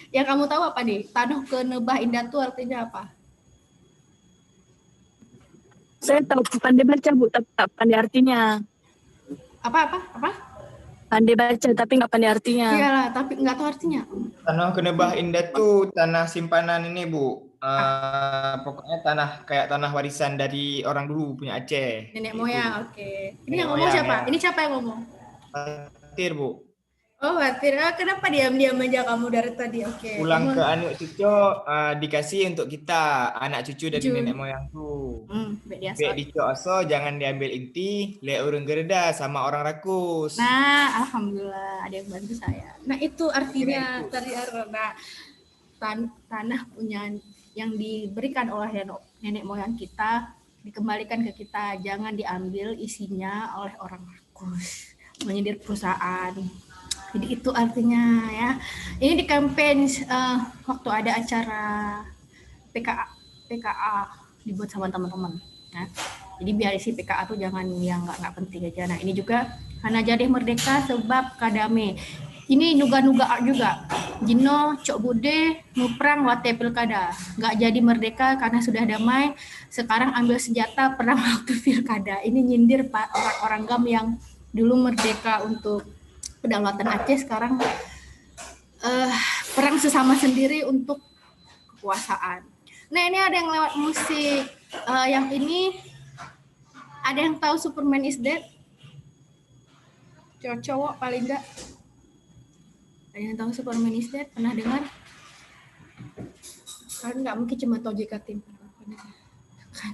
Yang kamu tahu apa nih? Tanoh ke Bah Indah tuh artinya apa? Saya tahu pandai baca, Bu, tapi tak pandai artinya. Apa? Pandai baca tapi nggak pandai artinya. Iyalah, tapi nggak tahu artinya. Tanah kena Bah Indah tuh tanah simpanan ini, Bu. Pokoknya kayak tanah warisan dari orang dulu punya Aceh. Nenek gitu. moyang, oke. Ini Nenek yang ngomong moyang, siapa? ya. Ini siapa yang ngomong? Fatir, Bu. Oh, Fatir. Kenapa diam-diam aja kamu dari tadi? Oke. Pulang ke anak cucu dikasih untuk kita, anak cucu dari nenek moyang tuh. Bek dicu aso jangan diambil inti, le urung gereda sama orang rakus. Nah, alhamdulillah ada yang bantu saya. Nah, itu artinya tadi tanah punya yang diberikan oleh nenek moyang kita dikembalikan ke kita, jangan diambil isinya oleh orang rakus, menyindir perusahaan. Jadi itu artinya ya. Ini di campaign waktu ada acara PKA dibuat sama teman-teman. Ya. Jadi biar isi PKA tuh jangan yang nggak penting aja. Nah ini juga Hana jadi merdeka sebab kadame. Ini nuga-nuga art juga. Jino cok bude nuprang wate pilkada. Nggak jadi merdeka karena sudah damai. Sekarang ambil senjata perang waktu pilkada. Ini nyindir orang-orang GAM yang dulu merdeka untuk kedaulatan Aceh, sekarang perang sesama sendiri untuk kekuasaan. Nah ini ada yang lewat musik. Yang ini Ada yang tahu Superman is Dead? Cowok paling enggak. Ada yang tahu Superman is Dead? Pernah dengar? Kan nggak mungkin cuma tahu JKT. Kan.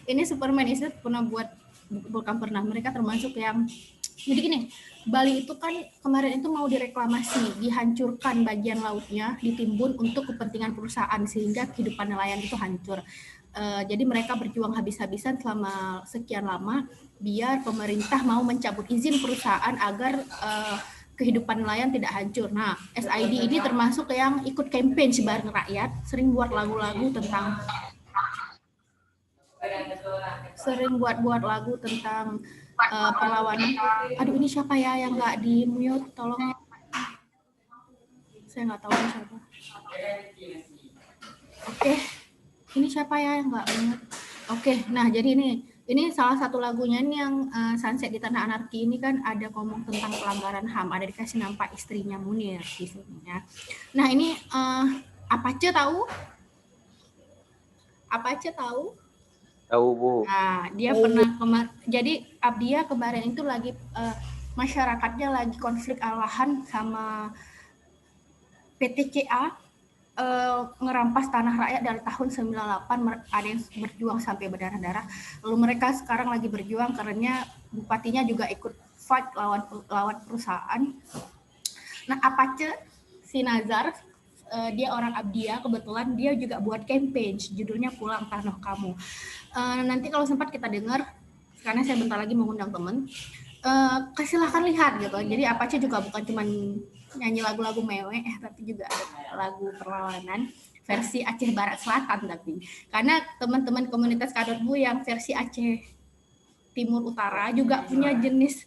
Ini Superman is Dead pernah bukan pernah, mereka termasuk yang jadi gini, Bali itu kan kemarin itu mau direklamasi, dihancurkan bagian lautnya, ditimbun untuk kepentingan perusahaan sehingga kehidupan nelayan itu hancur. Jadi mereka berjuang habis-habisan selama sekian lama biar pemerintah mau mencabut izin perusahaan agar kehidupan nelayan tidak hancur. Nah, SID ini termasuk yang ikut campaign bareng rakyat, sering buat lagu-lagu tentang perlawanan. Aduh, ini siapa ya yang nggak di mute? Tolong. Saya nggak tahu siapa. Oke. Ini siapa ya yang nggak mute? Oke. Nah, jadi ini salah satu lagunya nih yang Sunset di Tanah Anarki ini kan ada ngomong tentang pelanggaran HAM. Ada dikasih nampak istrinya Munir di sini ya. Nah, ini Apache tahu? Apache tahu? Tahu, Bu. Nah, dia pernah jadi Abdia kemarin itu lagi masyarakatnya lagi konflik lahan sama PTCA ngerampas tanah rakyat dari tahun 98, ada yang berjuang sampai berdarah-darah. Lalu mereka sekarang lagi berjuang karena bupatinya juga ikut fight lawan perusahaan. Nah, Apache si Nazar dia orang Abdia, kebetulan dia juga buat campaign judulnya Pulang Tanah Kamu. Nanti kalau sempat kita dengar, karena saya bentar lagi mengundang teman, silahkan lihat gitu. Jadi Apache juga bukan cuma nyanyi lagu-lagu mewek, tapi juga ada lagu perlawanan versi Aceh Barat Selatan. Tapi karena teman-teman komunitas Kadotbu yang versi Aceh Timur Utara juga punya jenis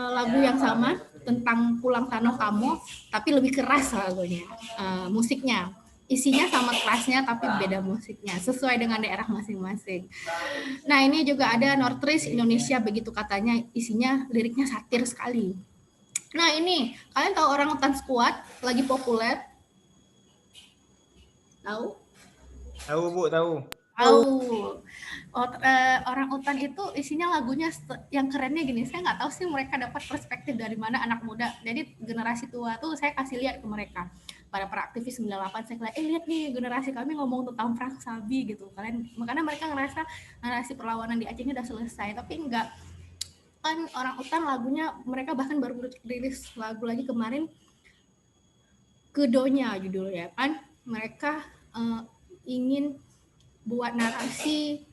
lagu yang sama tentang Pulang Tanah Kamu, tapi lebih keras lagunya, musiknya. Isinya sama kerasnya tapi beda musiknya, sesuai dengan daerah masing-masing. Nah, ini juga ada Northeast Indonesia begitu katanya, isinya liriknya satir sekali. Nah, ini kalian tahu Orang Utan Squad lagi populer? Tahu? Tahu, Bu, tahu. Orang Utan itu isinya lagunya yang kerennya gini, saya nggak tahu sih mereka dapat perspektif dari mana anak muda. Jadi generasi tua tuh saya kasih lihat ke mereka, para aktivis 98, saya bilang, lihat nih generasi kami ngomong tentang perang Sabi gitu. Makanya mereka ngerasa narasi perlawanan di Aceh ini udah selesai, tapi enggak. Kan Orang Utan lagunya, mereka bahkan baru rilis lagu lagi kemarin, Kedonya judulnya kan. Mereka ingin buat narasi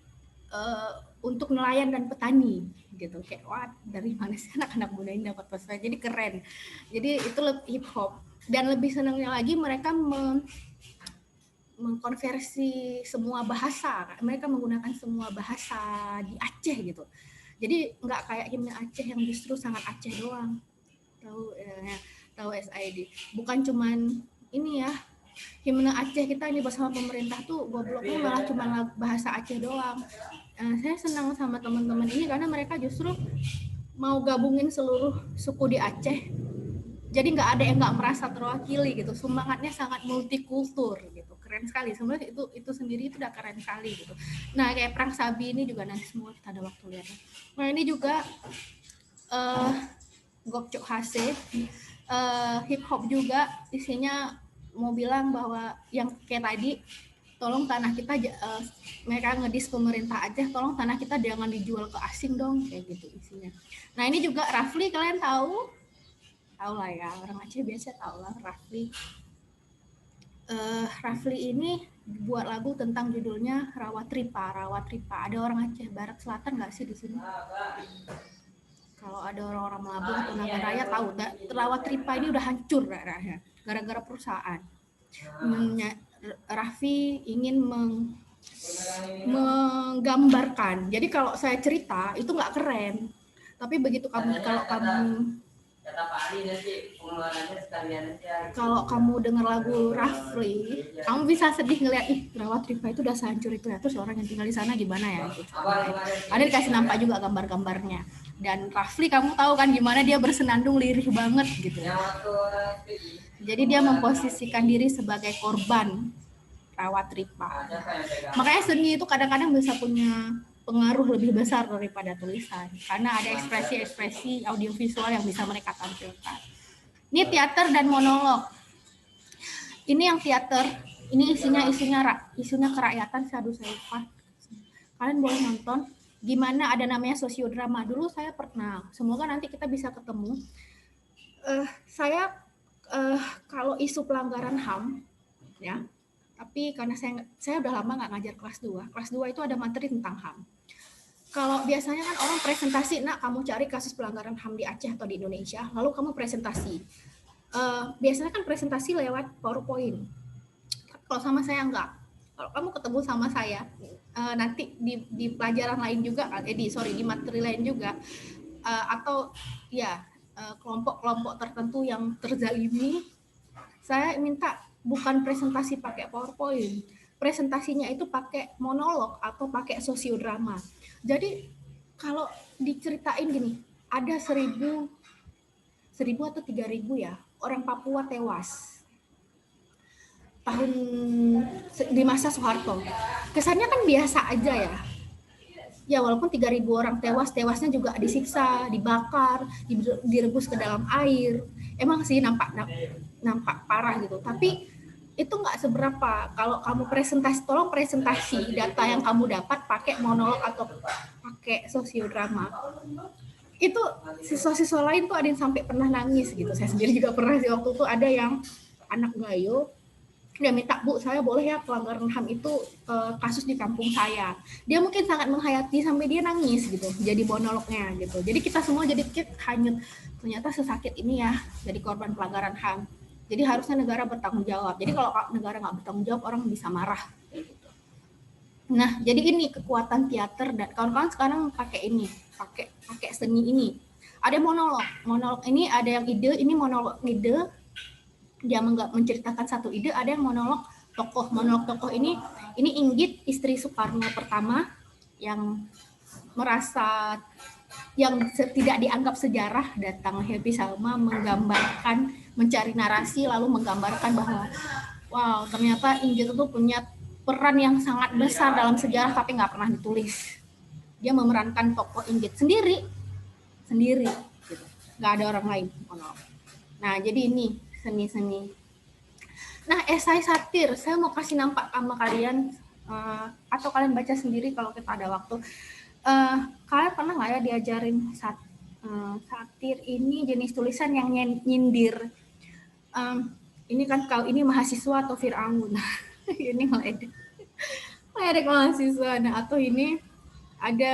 untuk nelayan dan petani gitu. Kayak wah, dari mana sih anak-anak muda ini dapat pesan, jadi keren. Jadi itu hip hop. Dan lebih senangnya lagi mereka mengkonversi semua bahasa. Mereka menggunakan semua bahasa di Aceh gitu. Jadi nggak kayak himne Aceh yang justru sangat Aceh doang. Tahu SID. Bukan cuman ini ya, himne Aceh kita ini bersama pemerintah tuh gobloknya malah cuma bahasa Aceh doang. Saya senang sama teman-teman ini karena mereka justru mau gabungin seluruh suku di Aceh. Jadi nggak ada yang nggak merasa terwakili gitu. Semangatnya sangat multikultur gitu. Keren sekali. Sebenarnya itu sendiri itu udah keren sekali gitu. Nah, kayak Perang Sabi ini juga nanti semua kita ada waktu lihat. Nah, ini juga Gokcok Hase, hip hop juga isinya mau bilang bahwa yang kayak tadi, tolong tanah kita, mereka ngedis pemerintah Aceh, tolong tanah kita jangan dijual ke asing dong, kayak gitu isinya. Nah, ini juga Rafli, kalian tahu lah ya, orang Aceh biasa tahu lah Rafli. Rafli ini buat lagu tentang judulnya Rawatripa. Ada orang Aceh Barat Selatan nggak sih di sini? Kalau ada orang-orang Labuh atau Nagan Raya tahu, Rawatripa ini udah hancur daerahnya gara-gara perusahaan. Raffi ingin menggambarkan. Jadi kalau saya cerita itu nggak keren, tapi begitu kalau kamu dengar lagu Rafli, kamu bisa sedih ngeliat Rawatripa itu udah sehancur itu ya, terus orang yang tinggal di sana gimana ya gitu. Ada dikasih nampak juga gambar-gambarnya. Dan Rafli kamu tahu kan gimana dia bersenandung lirih banget gitu. Jadi dia memposisikan diri sebagai korban Rawatripa. Makanya seni itu kadang-kadang bisa punya pengaruh lebih besar daripada tulisan karena ada ekspresi-ekspresi audiovisual yang bisa mereka tampilkan. Ini teater dan monolog. Ini yang teater, ini isunya kerakyatan. Saya lupa. Kalian boleh nonton. Gimana ada namanya sosiodrama. Dulu saya pernah. Semoga nanti kita bisa ketemu. Saya kalau isu pelanggaran HAM, ya. Tapi karena saya udah lama nggak ngajar kelas 2. Kelas 2 itu ada materi tentang HAM. Kalau biasanya kan orang presentasi, nah kamu cari kasus pelanggaran HAM di Aceh atau di Indonesia, lalu kamu presentasi. Biasanya kan presentasi lewat PowerPoint. Kalau sama saya enggak. Kalau kamu ketemu sama saya, nanti di pelajaran lain juga, di materi lain juga, atau ya kelompok-kelompok tertentu yang terzalimi, saya minta bukan presentasi pakai PowerPoint, presentasinya itu pakai monolog atau pakai sosiodrama. Jadi kalau diceritain gini, ada 1.000 atau 3.000 ya orang Papua tewas di masa Soeharto. Kesannya kan biasa aja ya. Ya walaupun 3.000 orang tewasnya juga disiksa, dibakar, direbus ke dalam air. Emang sih nampak parah gitu. Tapi itu nggak seberapa. Kalau kamu tolong presentasi data yang kamu dapat pakai monolog atau pakai sosiodrama. Itu siswa-siswa lain tuh ada yang sampai pernah nangis gitu. Saya sendiri juga pernah sih, waktu itu ada yang anak Gayo, dia minta, Bu, saya boleh ya pelanggaran HAM itu kasus di kampung saya. Dia mungkin sangat menghayati sampai dia nangis gitu, jadi monolognya gitu. Jadi kita semua jadi hanyut, ternyata sesakit ini ya jadi korban pelanggaran HAM. Jadi harusnya negara bertanggung jawab. Jadi kalau negara nggak bertanggung jawab, orang bisa marah. Nah, jadi ini kekuatan teater, dan kawan-kawan sekarang pakai ini, pakai seni ini. Ada monolog. Monolog ini ada yang ide, ini monolog ide. Dia menceritakan satu ide, ada yang monolog tokoh. Monolog tokoh ini Inggit, istri Soekarno pertama, yang merasa yang tidak dianggap sejarah, datang Happy Salma menggambarkan, mencari narasi, lalu menggambarkan bahwa wow, ternyata Inggit itu punya peran yang sangat besar dalam sejarah tapi nggak pernah ditulis. Dia memerankan tokoh Inggit sendiri gitu. Nggak ada orang lain. Nah, jadi ini seni-seni. Nah, esai satir, saya mau kasih nampak sama kalian, atau kalian baca sendiri kalau kita ada waktu. Kalian pernah nggak ya diajarin satir ini jenis tulisan yang nyindir? Ini kan kalau ini mahasiswa atau Fir'aun. Ini meledek mahasiswa. Nah, atau ini ada,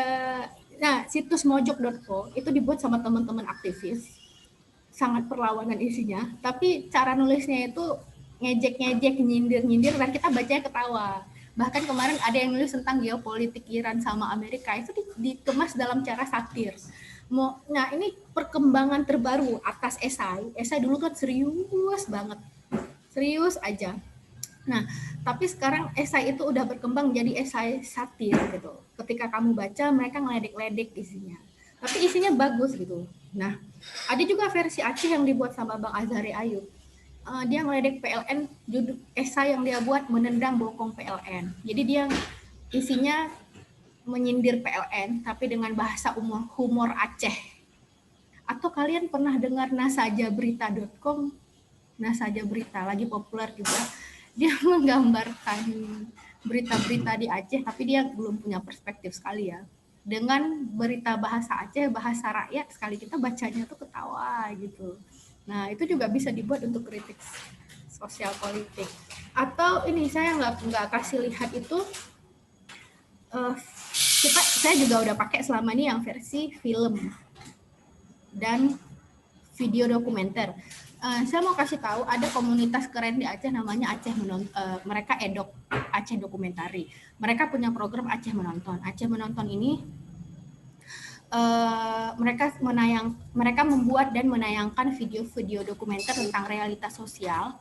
situs mojok.co itu dibuat sama teman-teman aktivis, sangat perlawanan isinya, tapi cara nulisnya itu ngejek-ngejek, nyindir, dan kita bacanya ketawa. Bahkan kemarin ada yang nulis tentang geopolitik Iran sama Amerika, itu dikemas dalam cara satir. Nah, ini perkembangan terbaru atas esai. Esai dulu kan serius banget, serius aja. Nah, tapi sekarang esai itu udah berkembang jadi esai satir gitu. Ketika kamu baca, mereka ngeledek-ledek isinya. Tapi isinya bagus gitu. Nah, ada juga versi Aceh yang dibuat sama Bang Azhari Ayub. Dia ngeledek PLN, judul esai yang dia buat menendang bokong PLN. Jadi dia isinya menyindir PLN, tapi dengan bahasa humor Aceh. Atau kalian pernah dengar nasajaberita.com? Nasaja Berita, lagi populer juga. Dia menggambarkan berita-berita di Aceh, tapi dia belum punya perspektif sekali ya. Dengan berita bahasa Aceh, bahasa rakyat, sekali kita bacanya tuh ketawa gitu. Nah, itu juga bisa dibuat untuk kritik sosial politik. Atau ini saya nggak kasih lihat itu, saya juga udah pakai selama ini yang versi film dan video dokumenter. Saya mau kasih tahu ada komunitas keren di Aceh namanya Aceh Menonton. Mereka edok Aceh Dokumentari. Mereka punya program Aceh Menonton. Aceh Menonton ini mereka membuat dan menayangkan video-video dokumenter tentang realitas sosial,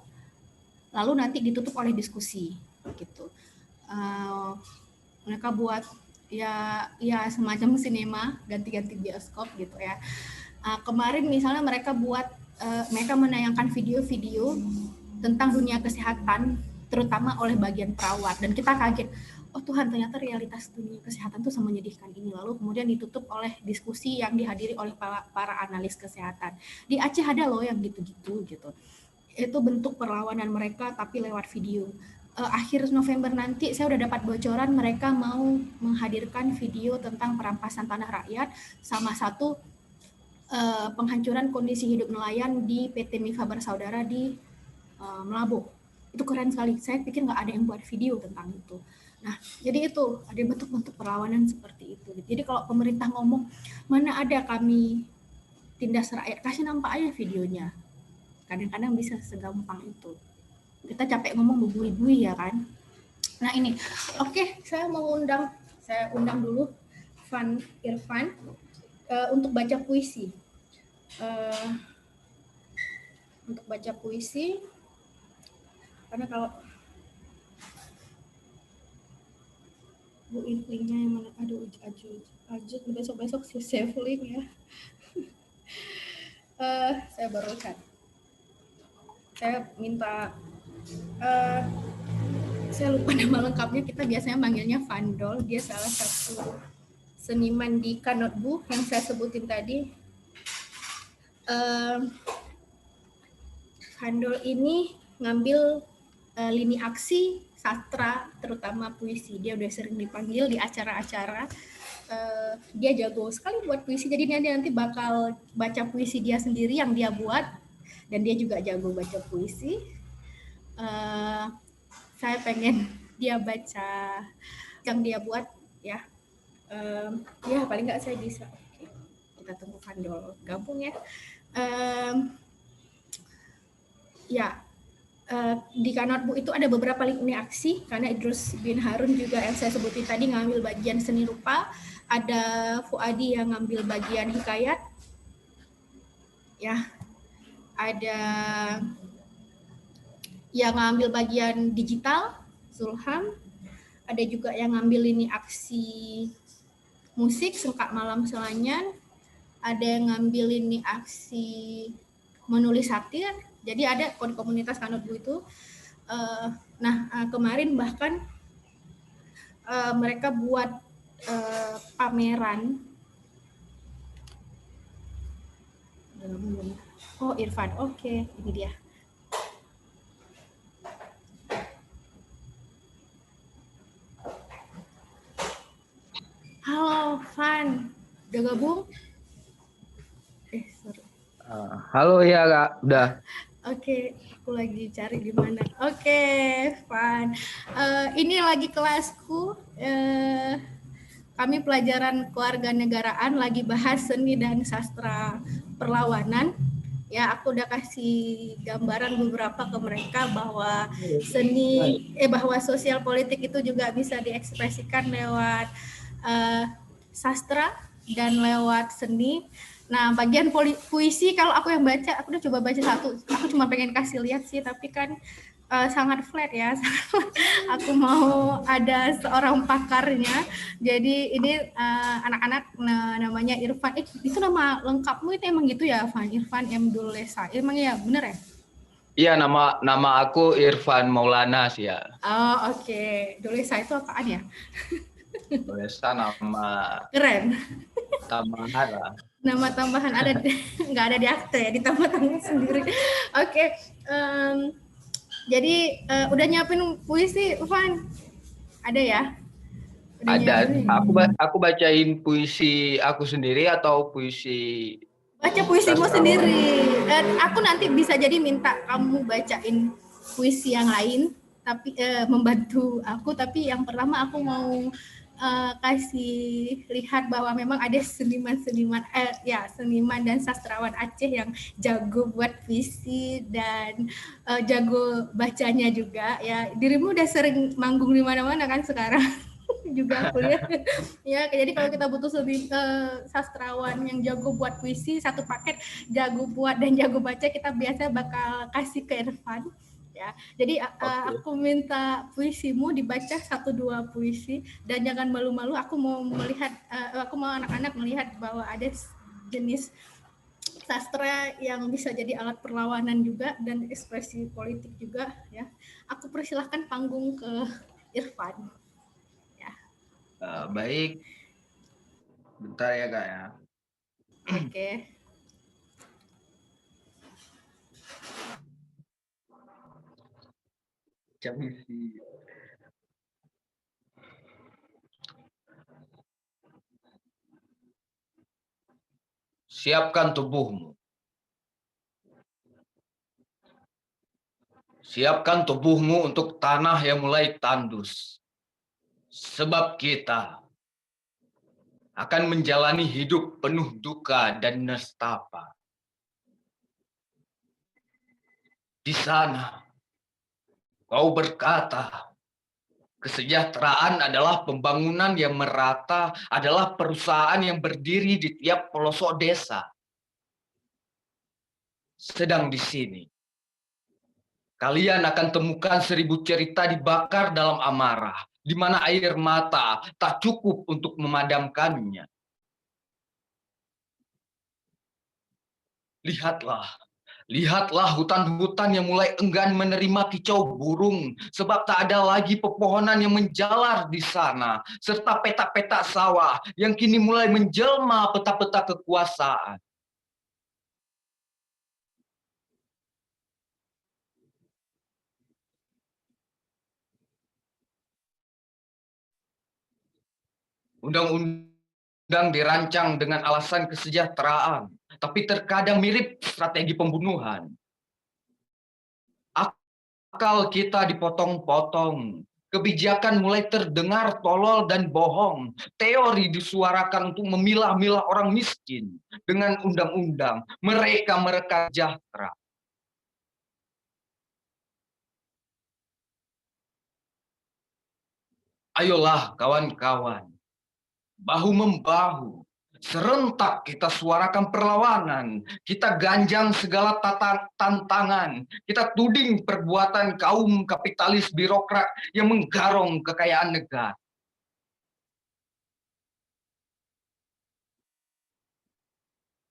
lalu nanti ditutup oleh diskusi gitu. Mereka buat ya semacam sinema, ganti-ganti bioskop gitu ya. Kemarin misalnya mereka menayangkan video-video tentang dunia kesehatan, terutama oleh bagian perawat, dan kita kaget, oh Tuhan, ternyata realitas dunia kesehatan tuh menyedihkan ini. Lalu kemudian ditutup oleh diskusi yang dihadiri oleh para analis kesehatan. Di Aceh ada loh yang gitu-gitu gitu. Itu bentuk perlawanan mereka tapi lewat video. Akhir November nanti saya udah dapat bocoran mereka mau menghadirkan video tentang perampasan tanah rakyat sama satu penghancuran kondisi hidup nelayan di PT Mifa Bersaudara di Melabuh. Itu keren sekali. Saya pikir nggak ada yang buat video tentang itu. Nah, jadi itu ada bentuk-bentuk perlawanan seperti itu. Jadi kalau pemerintah ngomong mana ada kami tindas rakyat, kasih nampak aja videonya. Kadang-kadang bisa segampang itu. Kita capek ngomong bubui-bui ya kan. Nah ini, oke, saya undang dulu Van Irfan untuk baca puisi. Untuk baca puisi, karena kalau Bu Inflingnya yang mana, aduh ajut besok si Sevling ya. Saya baru lihat. Saya minta saya lupa nama lengkapnya, kita biasanya manggilnya Vandol. Dia salah satu seniman di Kanotbu yang saya sebutin tadi. Vandol ini ngambil lini aksi sastra, terutama puisi. Dia udah sering dipanggil di acara-acara. Dia jago sekali buat puisi, jadi dia nanti bakal baca puisi dia sendiri yang dia buat, dan dia juga jago baca puisi. Saya pengen dia baca yang dia buat ya. Ya paling nggak saya bisa. Oke. Kita tunggu Vandol gabung ya. Di Kanotbu itu ada beberapa lini aksi, karena Idrus bin Harun juga yang saya sebutin tadi ngambil bagian seni rupa, ada Fuadi yang ngambil bagian hikayat, ya, ada yang ngambil bagian digital, Zulham, ada juga yang ngambil lini aksi musik, Sengkak Malam Selanyan, ada yang ngambil lini aksi menulis satir. Jadi ada komunitas Kanotbu itu. Kemarin bahkan mereka buat pameran. Oh Irfan, oke, ini dia. Halo Van, udah gabung? Sorry. Halo ya Kak, udah. Oke, aku lagi cari di mana. Oke, Van. Ini lagi kelasku. Kami pelajaran kewarganegaraan lagi bahas seni dan sastra perlawanan. Ya, aku udah kasih gambaran beberapa ke mereka bahwa bahwa sosial politik itu juga bisa diekspresikan lewat sastra dan lewat seni. Nah, bagian puisi kalau aku yang baca, aku udah coba baca satu. Aku cuma pengen kasih lihat sih, tapi kan sangat flat ya. Aku mau ada seorang pakarnya. Jadi ini anak-anak namanya Irfan. Itu nama lengkapmu itu emang gitu ya, Van? Irfan M. Dulesa. Emang ya, bener ya? Iya, nama aku Irfan Maulana sih ya. Oh, oke. Dulesa itu apaan ya? Dulesa nama keren. Tambahan lah. Nama tambahan ada nggak ada di akte ya, ditambah-tambah sendiri. Oke. Jadi udah nyiapin puisi, Van? Ada ya? Ada. Aku bacain puisi aku sendiri atau puisi? Baca puisimu sendiri. Aku nanti bisa jadi minta kamu bacain puisi yang lain, tapi membantu aku. Tapi yang pertama aku mau kasih lihat bahwa memang ada seniman dan sastrawan Aceh yang jago buat puisi dan jago bacanya juga ya. Dirimu udah sering manggung di mana-mana kan sekarang juga aku lihat ya. Jadi kalau kita butuh sastrawan yang jago buat puisi, satu paket jago buat dan jago baca, kita biasa bakal kasih ke Irfan. Ya, jadi aku minta puisimu dibaca 1-2 puisi dan jangan malu-malu. Aku mau anak-anak melihat bahwa ada jenis sastra yang bisa jadi alat perlawanan juga dan ekspresi politik juga ya. Aku persilahkan panggung ke Irfan. Baik. Bentar ya Kak ya. Oke. Siapkan tubuhmu. Siapkan tubuhmu untuk tanah yang mulai tandus. Sebab kita akan menjalani hidup penuh duka dan nestapa. Di sana, kau berkata, kesejahteraan adalah pembangunan yang merata, adalah perusahaan yang berdiri di tiap pelosok desa. Sedang di sini, kalian akan temukan 1000 cerita dibakar dalam amarah, di mana air mata tak cukup untuk memadamkannya. Lihatlah hutan-hutan yang mulai enggan menerima kicau burung, sebab tak ada lagi pepohonan yang menjalar di sana, serta petak-petak sawah yang kini mulai menjelma peta-peta kekuasaan. Undang-undang dirancang dengan alasan kesejahteraan, tapi terkadang mirip strategi pembunuhan. Akal kita dipotong-potong, kebijakan mulai terdengar tolol dan bohong, teori disuarakan untuk memilah-milah orang miskin. Dengan undang-undang, mereka sejahtera. Ayolah kawan-kawan, bahu-membahu, serentak kita suarakan perlawanan, kita ganjang segala tantangan, kita tuding perbuatan kaum kapitalis birokrat yang menggarong kekayaan negara.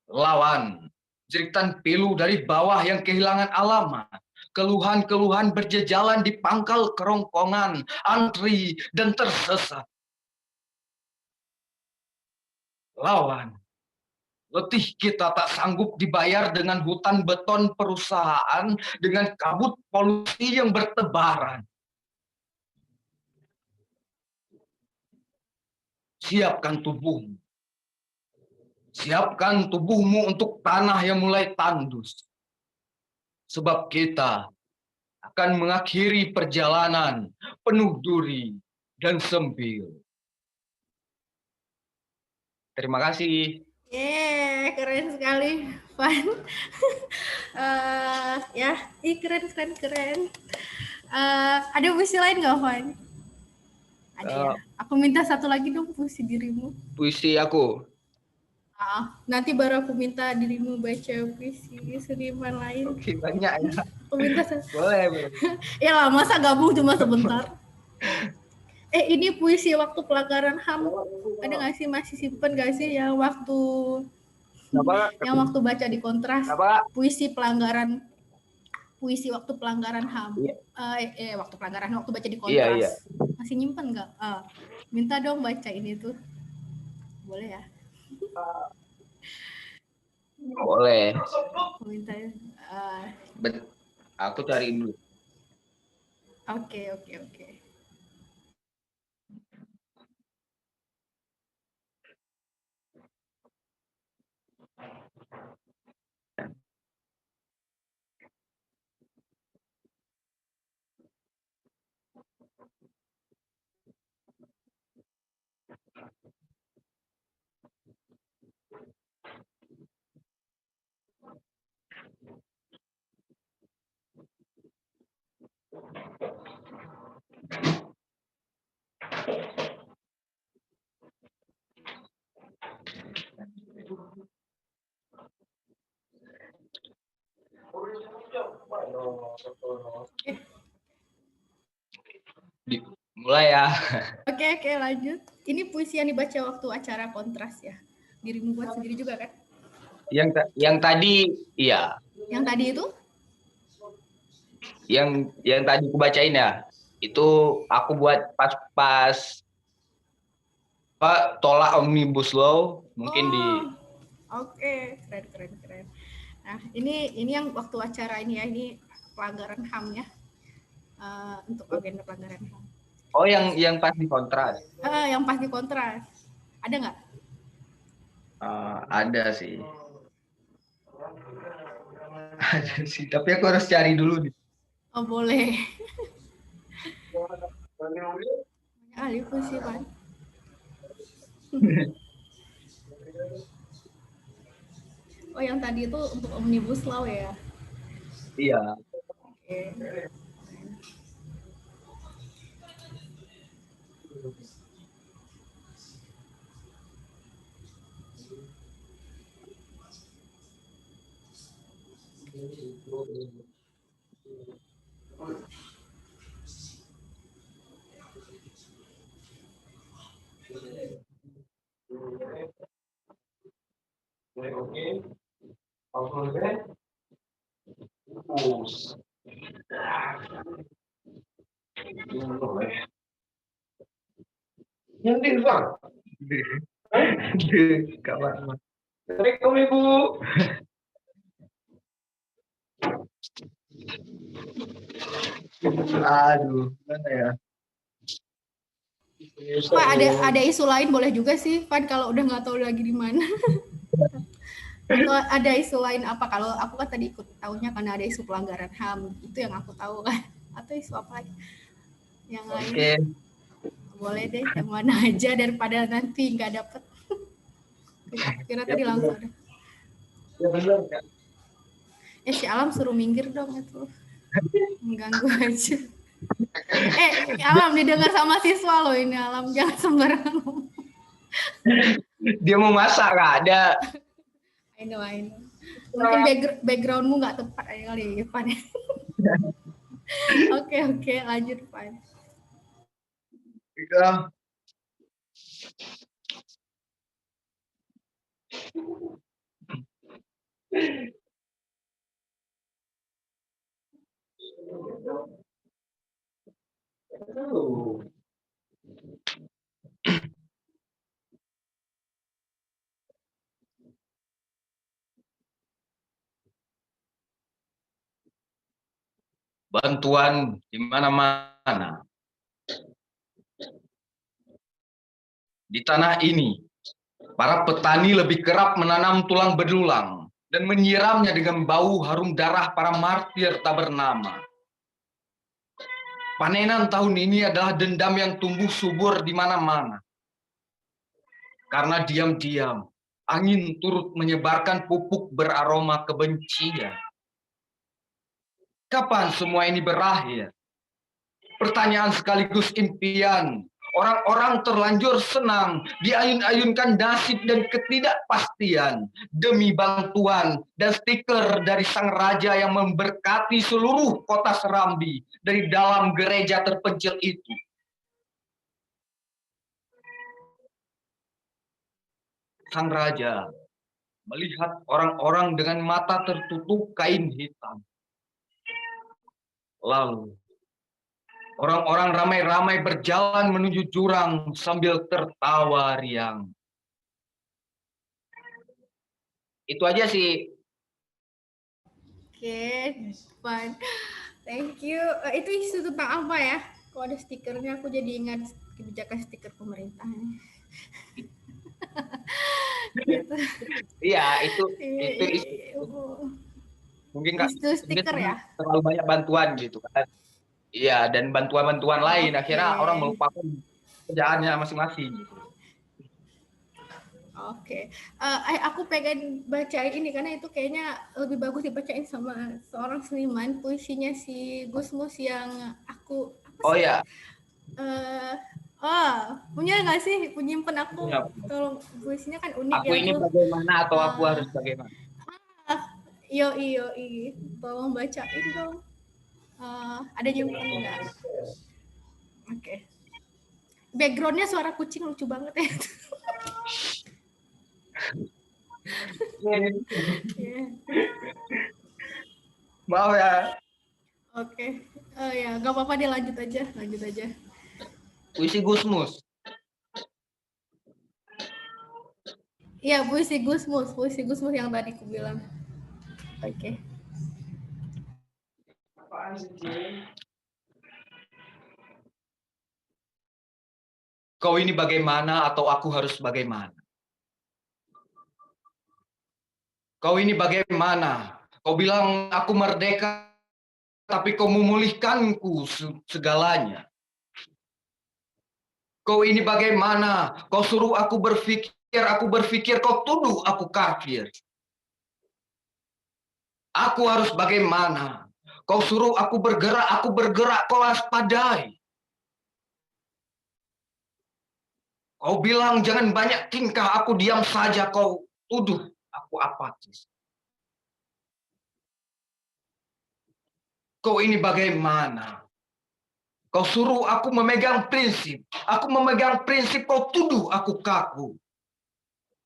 Lawan, jeritan pilu dari bawah yang kehilangan alamat, keluhan-keluhan berjejalan di pangkal kerongkongan, antri, dan tersesat. Lawan, letih kita tak sanggup dibayar dengan hutan beton perusahaan, dengan kabut polusi yang bertebaran. Siapkan tubuhmu. Siapkan tubuhmu untuk tanah yang mulai tandus. Sebab kita akan mengakhiri perjalanan penuh duri dan sembil. Terima kasih. Keren sekali, Van. Keren. Ada puisi lain nggak, Van? Ada ya. Aku minta satu lagi dong, puisi dirimu. Puisi aku. Nanti baru aku minta dirimu baca puisi seniman lain. Oke, banyak ya. Aku minta boleh. Ya lah, masa gabung cuma sebentar. Ini puisi waktu pelanggaran HAM. Ada nggak sih, masih simpen nggak sih yang waktu baca di Kontras? Puisi waktu pelanggaran HAM. Waktu baca di Kontras. Iya. Masih nyimpen nggak? Minta dong baca ini tuh. Boleh ya? Boleh. Minta. Aku cari dulu. Oke. Mulai ya. Oke, lanjut. Ini puisi yang dibaca waktu acara Kontras ya. Dirimu buat sendiri juga kan? Yang tadi, iya. Yang tadi itu? Yang tadi aku bacain ya. Itu aku buat pas tolak Omnibus Law mungkin di. Oke, keren. Nah, ini yang waktu acara ini ya, ini pelanggaran HAM ya. Untuk agenda pelanggaran HAM. Oh, yang pas di kontras. Yang pas di kontras. Ada nggak? Ada sih. Ada sih, tapi aku harus cari dulu nih. Oh, boleh. Banyak kali sih, Pak. Oh, yang tadi itu untuk Omnibus Law ya? Iya. Oke. Nanti Bang. Di kamar. Assalamualaikum Ibu. Aduh, mana ya? Pak, ada isu lain boleh juga sih, Pan, kalau udah nggak tahu lagi di mana. Atau ada isu lain apa? Kalau aku kan tadi ikut tahunya karena ada isu pelanggaran HAM, itu yang aku tahu kan. Atau isu apa lagi? Yang lain? Oke. Boleh deh, yang mana aja daripada nanti nggak dapet. Kira tadi langsung ada. Ya benar kan? Si Alam suruh minggir dong itu. Mengganggu aja. Alam didengar sama siswa loh ini, Alam jangan sembarangan ngomong. Dia mau masak nggak ada. I know. Mungkin backgroundmu nggak tepat aja kali ya, Pan. Oke, lanjut, Pan. Bantuan di mana-mana. Di tanah ini, para petani lebih kerap menanam tulang belulang dan menyiramnya dengan bau harum darah para martir tak bernama. Panenan tahun ini adalah dendam yang tumbuh subur di mana-mana. Karena diam-diam, angin turut menyebarkan pupuk beraroma kebencian. Kapan semua ini berakhir? Pertanyaan sekaligus impian. Orang-orang terlanjur senang, diayun-ayunkan nasib dan ketidakpastian demi bantuan dan stiker dari sang raja yang memberkati seluruh kota Serambi dari dalam gereja terpencil itu. Sang raja melihat orang-orang dengan mata tertutup kain hitam. Lalu, orang-orang ramai-ramai berjalan menuju jurang sambil tertawa riang. Itu aja sih. Oke, fine. Thank you. Itu isu tentang apa ya? Kok ada stikernya, aku jadi ingat kebijakan stiker pemerintah. Iya, itu mungkin itu stiker ya, terlalu banyak bantuan gitu kan. Iya, dan bantuan-bantuan lain akhirnya orang melupakan kerjaannya masing-masing gitu. Oke. Aku pengen bacain ini karena itu kayaknya lebih bagus dibacain sama seorang seniman, puisinya si Gusmus yang aku ya. Punya nggak sih? Penyimpan aku. Punya. Tolong, puisinya kan unik. Aku ya, ini bagaimana atau aku harus bagaimana? Iyo. Tolong bacain dong. Ada nyimpan nggak? Oke. Backgroundnya suara kucing lucu banget ya. Maaf ya. Oke. Ya, nggak apa-apa deh, lanjut aja. Puisi Gusmus. Iya, puisi Gusmus yang tadi aku bilang. Oke. Kau ini bagaimana atau aku harus bagaimana? Kau ini bagaimana? Kau bilang aku merdeka, tapi kau memulihkanku segalanya. Kau ini bagaimana? Kau suruh aku berpikir, kau tuduh aku kafir. Aku harus bagaimana? Kau suruh aku bergerak, kau waspadai. Kau bilang jangan banyak tingkah, aku diam saja, kau tuduh aku apatis. Kau ini bagaimana? Kau suruh aku memegang prinsip, kau tuduh aku kaku.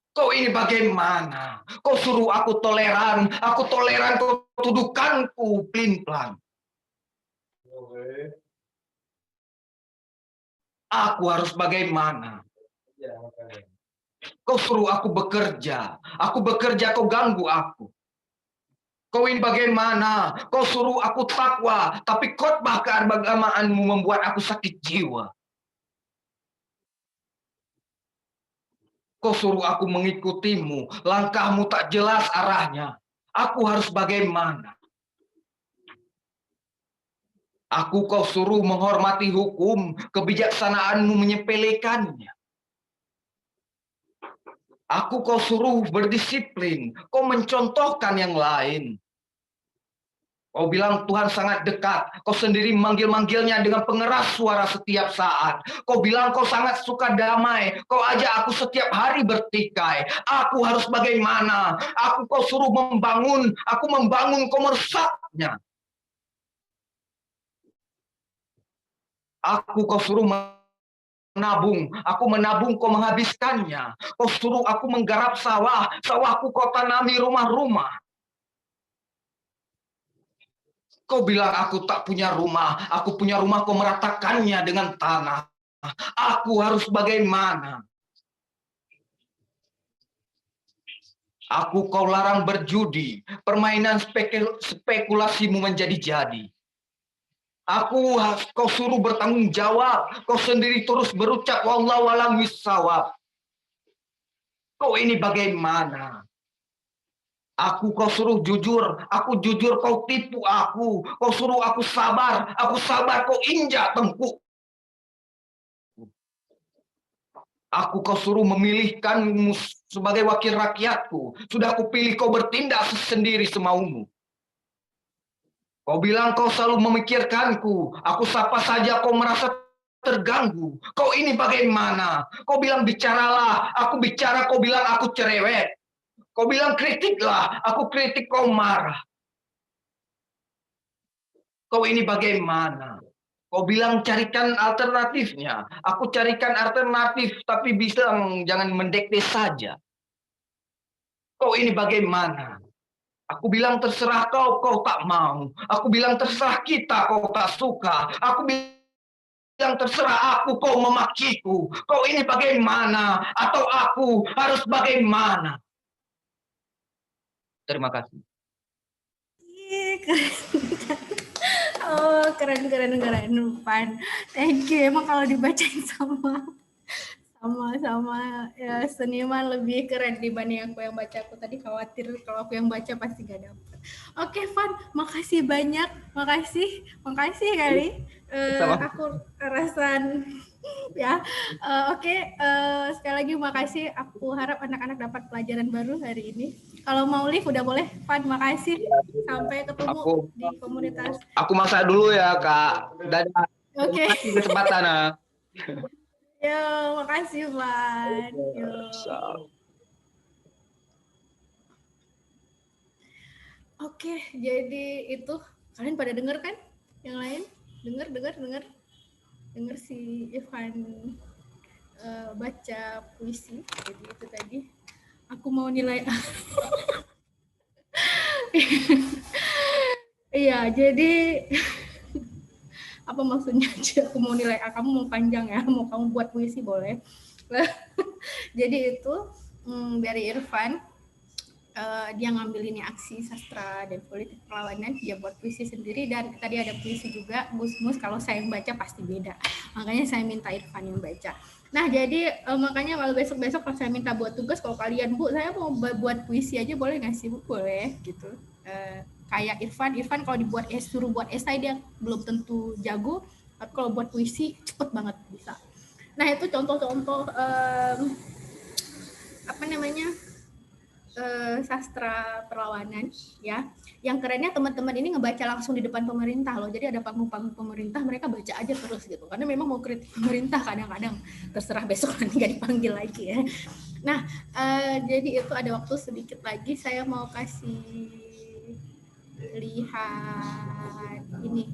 Kau ini bagaimana? Kau suruh aku toleran, kau tuduhkanku pelin-pelan. Aku harus bagaimana? Kau suruh aku bekerja, kau ganggu aku. Kau ini bagaimana? Kau suruh aku takwa, tapi khotbah keagamaanmu membuat aku sakit jiwa. Kau suruh aku mengikutimu, langkahmu tak jelas arahnya. Aku harus bagaimana? Kau suruh menghormati hukum, kebijaksanaanmu menyepelekannya. Kau suruh berdisiplin, kau mencontohkan yang lain. Kau bilang Tuhan sangat dekat, kau sendiri manggil-manggilnya dengan pengeras suara setiap saat. Kau bilang kau sangat suka damai, kau ajak aku setiap hari bertikai. Aku harus bagaimana? Kau suruh membangun, kau merusaknya. Kau suruh menabung, kau menghabiskannya. Kau suruh aku menggarap sawahku kau tanami rumah-rumah. Kau bilang aku tak punya rumah, aku punya rumah, kau meratakannya dengan tanah. Aku harus bagaimana? Kau larang berjudi, permainan spekulasimu menjadi-jadi. Kau suruh bertanggung jawab, kau sendiri terus berucap wallahu a'lam bishawab. Kau ini bagaimana? Kau suruh jujur, aku jujur, kau tipu aku. Kau suruh aku sabar, kau injak tengkuk. Kau suruh memilihkanmu sebagai wakil rakyatku. Sudah aku pilih, kau bertindak sendiri semaumu. Kau bilang kau selalu memikirkanku. Aku sapa saja kau merasa terganggu. Kau ini bagaimana? Kau bilang bicaralah, aku bicara, kau bilang aku cerewet. Kau bilang kritiklah, aku kritik, kau marah. Kau ini bagaimana? Kau bilang carikan alternatifnya. Aku carikan alternatif, tapi bilang jangan mendekde saja. Kau ini bagaimana? Aku bilang terserah kau, kau tak mau. Aku bilang terserah kita, kau tak suka. Aku bilang terserah aku, kau memakiku. Kau ini bagaimana? Atau aku harus bagaimana? Terima kasih. Oh, keren Pan. Thank you. Emang kalau dibacain sama ya, seniman lebih keren dibanding aku yang baca. Aku tadi khawatir kalau aku yang baca pasti gak dapet. Oke, Van, makasih banyak. Makasih kali. Aku rasain ya. Oke, sekali lagi makasih. Aku harap anak-anak dapat pelajaran baru hari ini. Kalau mau live udah boleh, Van. Makasih. Sampai ketemu di komunitas. Aku masak dulu ya, Kak. Dadah. Oke. Kesempatan. Yo, makasih, Van. Yo. Oke, jadi itu kalian pada denger kan? Yang lain denger si Ivan baca puisi. Jadi itu tadi. Aku mau nilai. Iya, jadi apa maksudnya? Aku mau nilai A, kamu mau panjang ya, mau kamu buat puisi boleh. Jadi itu dari Irfan. Dia ngambil ini aksi sastra dan politik perlawanan, dia buat puisi sendiri, dan tadi ada puisi juga Mus kalau saya yang baca pasti beda, makanya saya minta Irfan yang baca. Nah jadi makanya kalau besok kalau saya minta buat tugas, kalau kalian Bu saya mau buat puisi aja boleh nggak sih Bu? Boleh gitu. Kayak Irfan kalau suruh buat esai dia belum tentu jago, tapi kalau buat puisi cepet banget bisa. Nah itu contoh-contoh sastra perlawanan ya. Yang kerennya teman-teman ini ngebaca langsung di depan pemerintah loh. Jadi ada panggung-panggung pemerintah, mereka baca aja terus gitu. Karena memang mau kritik pemerintah kadang-kadang, terserah besok nanti nggak dipanggil lagi ya. Nah, jadi itu ada waktu sedikit lagi saya mau kasih lihat ini.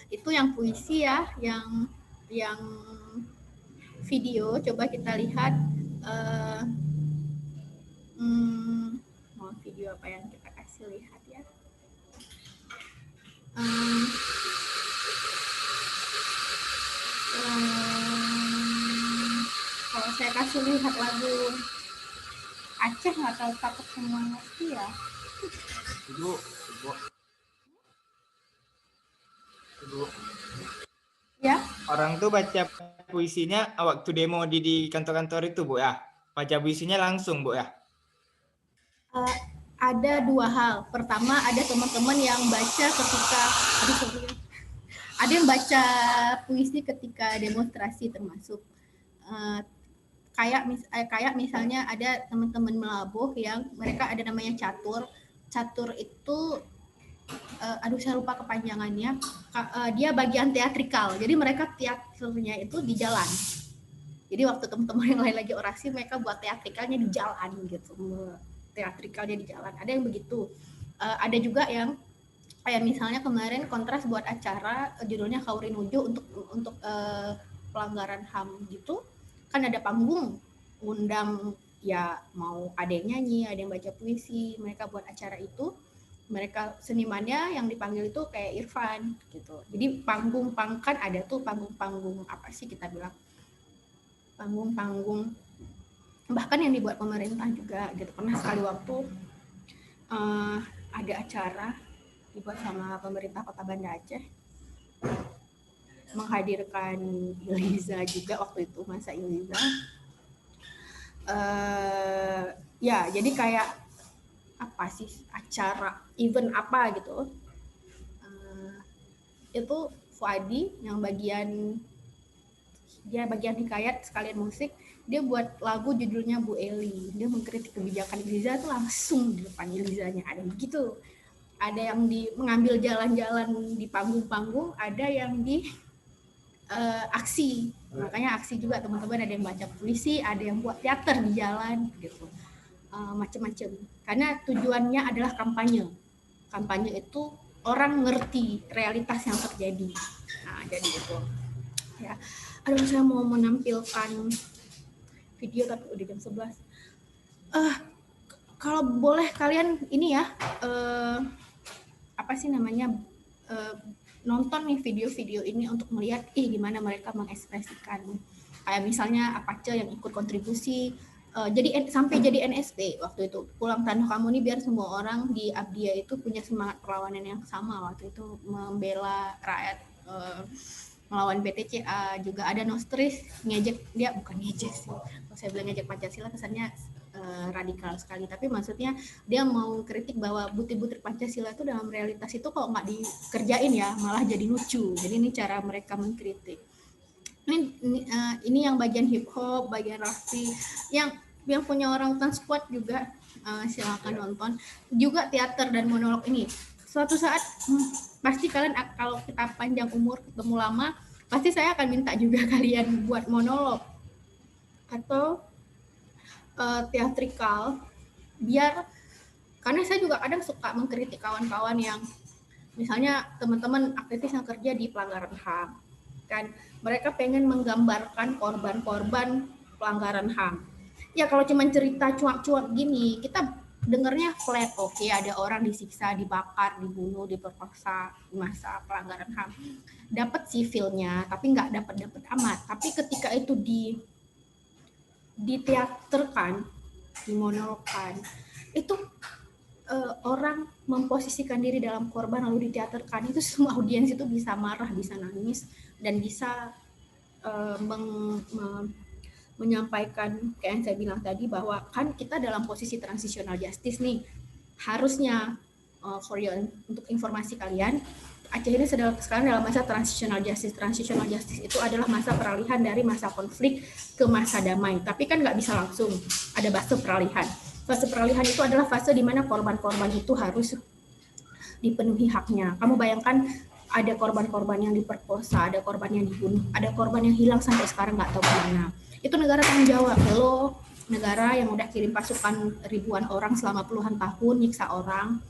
Itu yang puisi ya, yang video coba kita lihat. Mau video apa yang kita kasih lihat ya? Kalau saya kasih lihat lagu Aceh nggak tahu takut semua ngerti ya? Ibu. Ya. Orang tuh baca puisinya waktu demo di kantor-kantor itu Bu ya? Baca puisinya langsung Bu ya? Ada dua hal. Pertama ada teman-teman yang baca ketika ada yang baca puisi ketika demonstrasi termasuk kayak misalnya ada teman-teman Melabuh yang mereka ada namanya catur itu saya lupa kepanjangannya. Dia bagian teatrikal. Jadi mereka teaternya itu di jalan. Jadi waktu teman-teman yang lain lagi orasi, mereka buat teatrikalnya di jalan gitu. Teatrikalnya di jalan. Ada yang begitu. Ada juga yang kayak misalnya kemarin kontras buat acara judulnya Kaurinuju untuk pelanggaran HAM gitu. Kan ada panggung, undang ya mau ada yang nyanyi, ada yang baca puisi, mereka buat acara itu. Mereka senimannya yang dipanggil itu kayak Irfan gitu. Jadi panggung kan ada tuh panggung apa sih kita bilang? Panggung bahkan yang dibuat pemerintah juga gitu. Pernah sekali waktu ada acara dibuat sama pemerintah Kota Banda Aceh, menghadirkan Iliza juga waktu itu, masa Iliza. Ya jadi kayak apa sih acara event apa gitu, itu Fuadi yang bagian hikayat sekalian musik, dia buat lagu judulnya Bu Eli. Dia mengkritik kebijakan Iliza tuh langsung di depan Ilizanya. Ada begitu. Ada yang mengambil jalan-jalan di panggung-panggung, ada yang di aksi. Makanya aksi juga teman-teman, ada yang baca puisi, ada yang buat teater di jalan gitu. Macam-macam. Karena tujuannya adalah kampanye. Kampanye itu orang ngerti realitas yang terjadi. Nah, jadi itu. Ya. Aduh, saya mau menampilkan video tapi udah jam 11. Kalau boleh kalian ini ya, nonton nih video-video ini untuk melihat gimana mereka mengekspresikan. Kayak misalnya Apache yang ikut kontribusi, sampai jadi NSP waktu itu. Pulang Tanah Kamu ini biar semua orang di Abdia itu punya semangat perlawanan yang sama waktu itu, membela rakyat, melawan BTCA. Juga ada Nostris ngejek, dia bukan ngejek sih, kalau saya bilang ngejek Pancasila kesannya radikal sekali, tapi maksudnya dia mau kritik bahwa butir-butir Pancasila itu dalam realitas itu kok nggak dikerjain ya, malah jadi lucu. Jadi ini cara mereka mengkritik. Ini yang bagian hip hop, bagian Raffi, yang punya Orang Utan Squad juga, silakan nonton. Juga teater dan monolog ini. Suatu saat pasti kalian, kalau kita panjang umur ketemu lama, pasti saya akan minta juga kalian buat monolog atau teatrikal, biar, karena saya juga kadang suka mengkritik kawan-kawan yang misalnya teman-teman aktivis yang kerja di pelanggaran HAM, kan mereka pengen menggambarkan korban-korban pelanggaran HAM. Ya kalau cuma cerita cuap-cuap gini, kita dengernya flat, oke, ada orang disiksa, dibakar, dibunuh, diperkosa di masa pelanggaran HAM. Dapat sifilnya, tapi nggak dapat amat. Tapi ketika itu diteaterkan, dimonologkan. Itu orang memposisikan diri dalam korban lalu diteaterkan, itu semua audiens itu bisa marah, bisa nangis, dan bisa menyampaikan kayak yang saya bilang tadi, bahwa kan kita dalam posisi transitional justice nih, harusnya untuk informasi kalian, Aceh ini sekarang dalam masa transitional justice. Transitional justice itu adalah masa peralihan dari masa konflik ke masa damai, tapi kan nggak bisa langsung, ada fase peralihan. Fase peralihan itu adalah fase di mana korban-korban itu harus dipenuhi haknya. Kamu bayangkan ada korban-korban yang diperkosa, ada korban yang dibunuh, ada korban yang hilang sampai sekarang nggak tahu kemana. Itu negara tanggung jawab. Lo negara yang udah kirim pasukan ribuan orang selama puluhan tahun nyiksa orang,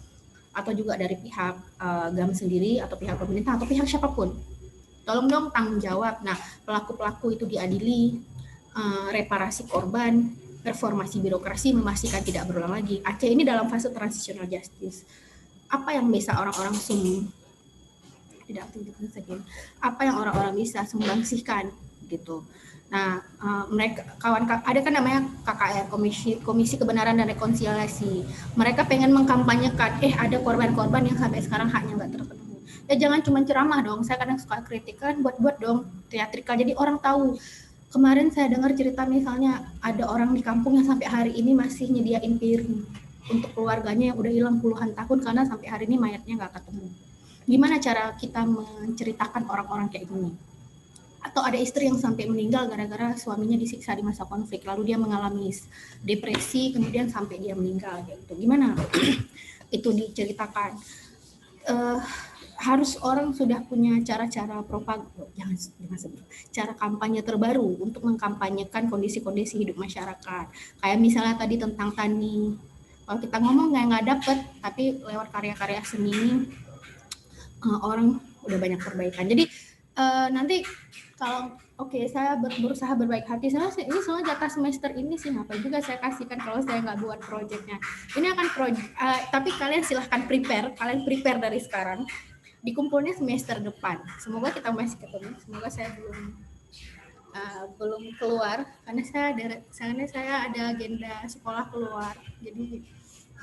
atau juga dari pihak GAM sendiri atau pihak pemerintah atau pihak siapapun, tolong dong tanggung jawab. Nah, pelaku-pelaku itu diadili, reparasi korban, reformasi birokrasi, memastikan tidak berulang lagi. Aceh ini dalam fase transitional justice. Apa yang bisa orang-orang apa yang orang-orang bisa sumbangsihkan gitu. Nah, mereka ada kan namanya KKR, Komisi Kebenaran dan Rekonsiliasi. Mereka pengen mengkampanyekan, ada korban-korban yang sampai sekarang haknya nggak terpenuhi. Ya jangan cuma ceramah dong. Saya kadang suka kritik, kan buat dong teatrikal. Jadi orang tahu. Kemarin saya dengar cerita misalnya ada orang di kampung yang sampai hari ini masih nyediain piring untuk keluarganya yang udah hilang puluhan tahun karena sampai hari ini mayatnya nggak ketemu. Gimana cara kita menceritakan orang-orang kayak gini? Atau ada istri yang sampai meninggal gara-gara suaminya disiksa di masa konflik, lalu dia mengalami depresi, kemudian sampai dia meninggal gitu. Gimana itu diceritakan? Harus orang sudah punya cara-cara cara kampanye terbaru untuk mengkampanyekan kondisi-kondisi hidup masyarakat. Kayak misalnya tadi tentang tani, kalau kita ngomong nggak dapet, tapi lewat karya-karya seni orang udah banyak perbaikan. Jadi nanti kalau saya berusaha berbaik hati, ini soalnya jatah semester ini sih, apa juga saya kasihkan kalau saya nggak buat proyeknya. Ini akan tapi kalian silahkan kalian prepare dari sekarang. Dikumpulnya semester depan. Semoga kita masih ketemu. Semoga saya belum keluar karena saya ada agenda sekolah keluar. Jadi